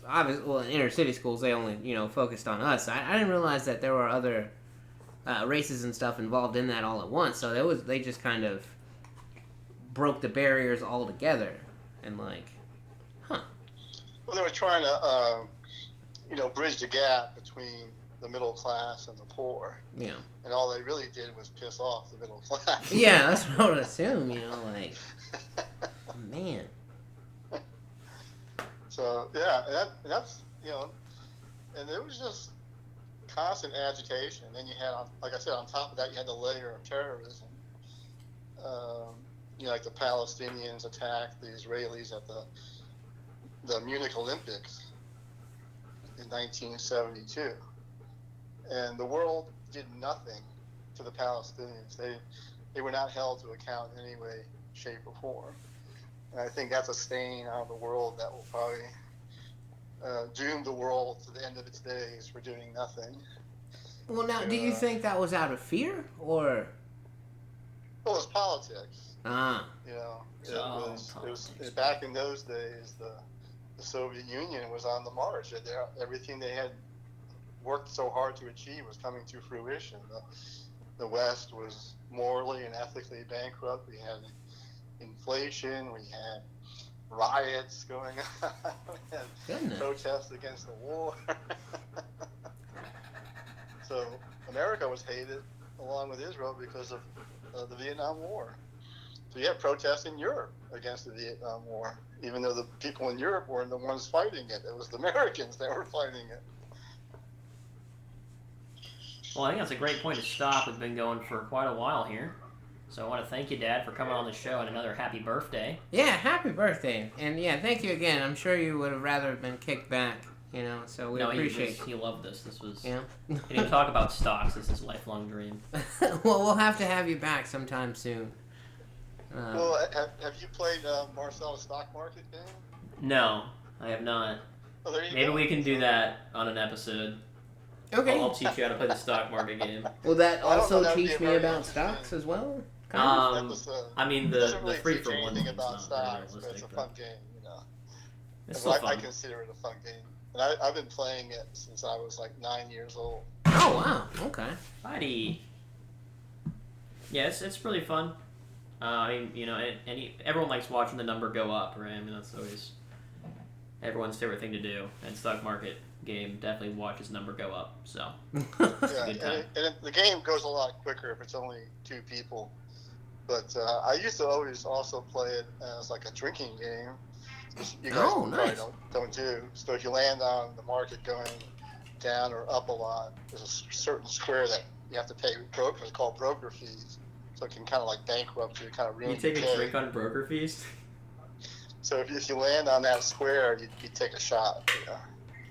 B: obviously, well, in inner city schools, they only, focused on us. I didn't realize that there were other races and stuff involved in that all at once. So they just kind of broke the barriers altogether. And
C: Well, they were trying to, bridge the gap between the middle class and the poor.
B: Yeah.
C: And all they really did was piss off the middle class.
B: Yeah, that's what I would assume, man.
C: So, yeah, and that's, and there was just constant agitation. And then you had, like I said, on top of that, you had the layer of terrorism. Like the Palestinians attacked the Israelis at the Munich Olympics in 1972. And the world did nothing to the Palestinians. They were not held to account in any way, shape, or form. And I think that's a stain on the world that will probably doom the world to the end of its days for doing nothing.
B: Well, now, do you think that was out of fear, or?
C: Well, it's politics.
B: Ah.
C: It was back in those days. The Soviet Union was on the march. Everything they had worked so hard to achieve was coming to fruition. The West was morally and ethically bankrupt. We had inflation. We had riots going on. We had protests against the war. So America was hated along with Israel because of the Vietnam War. So you had protests in Europe against the Vietnam War, even though the people in Europe weren't the ones fighting it. It was the Americans that were fighting it.
A: Well, I think that's a great point to stop. We've been going for quite a while here. So I want to thank you, Dad, for coming on the show, and another happy birthday.
B: Yeah, happy birthday. And yeah, thank you again. I'm sure you would have rather been kicked back, so we appreciate it.
A: He loved this. This was...
B: Yeah.
A: He didn't talk about stocks. This is his lifelong dream.
B: Well, we'll have to have you back sometime soon.
C: Well, have you played Marcel's stock market game?
A: No, I have not.
C: Well, there you
A: Maybe
C: go.
A: we can do that on an episode.
B: Okay.
A: I'll teach you how to play the stock market game.
B: Will that
C: I don't know,
B: also
C: that would be
B: teach
C: a
B: me
C: very
B: about
C: interesting-
B: stocks as well?
A: I mean,
C: It
A: the
C: doesn't really
A: free
C: teach
A: for
C: you
A: one
C: anything
A: thing's
C: about
A: not
C: stocks,
A: very
C: but it's a
A: realistic,
C: fun
A: but
C: game,
A: it's still
C: I
A: fun.
C: consider it a fun game. And I've been playing it since I was like 9 years old.
B: Oh, wow. Okay.
A: Buddy. Yeah, it's really fun. I mean, everyone likes watching the number go up, right? I mean, that's always everyone's favorite thing to do. And stock market game definitely watches number go up. So
C: Yeah,
A: good time.
C: and the game goes a lot quicker if it's only 2 people. But I used to always also play it as like a drinking game. You guys
B: Oh,
C: probably
B: nice.
C: don't do. So if you land on the market going down or up a lot, there's a certain square that you have to pay what's called broker fees. So it can kind of like bankrupt you, kind of ruin
A: You take
C: your
A: a
C: day.
A: drink on broker fees?
C: So if you land on that square, you take a shot.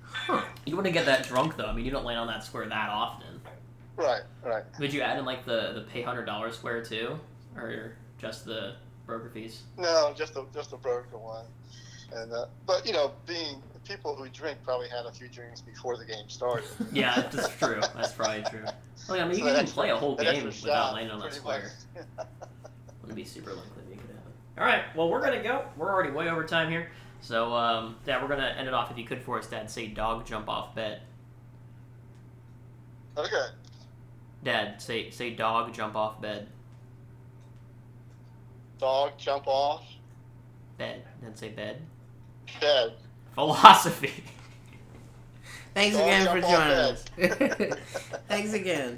B: Huh.
A: You wouldn't get that drunk though. I mean, you don't land on that square that often.
C: Right.
A: Would you add in like the pay $100 square too, or just the broker fees?
C: No, just the broker one. And but being people who drink probably had a few drinks before the game started.
A: Yeah, that's true. That's probably true. Well, I mean, you
C: So
A: can
C: that
A: play a whole
C: that
A: game
C: extra
A: without
C: shot,
A: landing on that
C: pretty
A: square.
C: much.
A: Wouldn't be super likely to make it happen. All right, well, we're gonna go. We're already way over time here, so Dad, we're gonna end it off. If you could for us, Dad, say dog jump off bed.
C: Okay.
A: Dad, say dog jump off bed.
C: Dog jump off
A: Bed. Then say bed.
C: bed.
A: Philosophy.
B: Thanks
C: Dog
B: again for
C: jump off
B: joining us. Thanks again.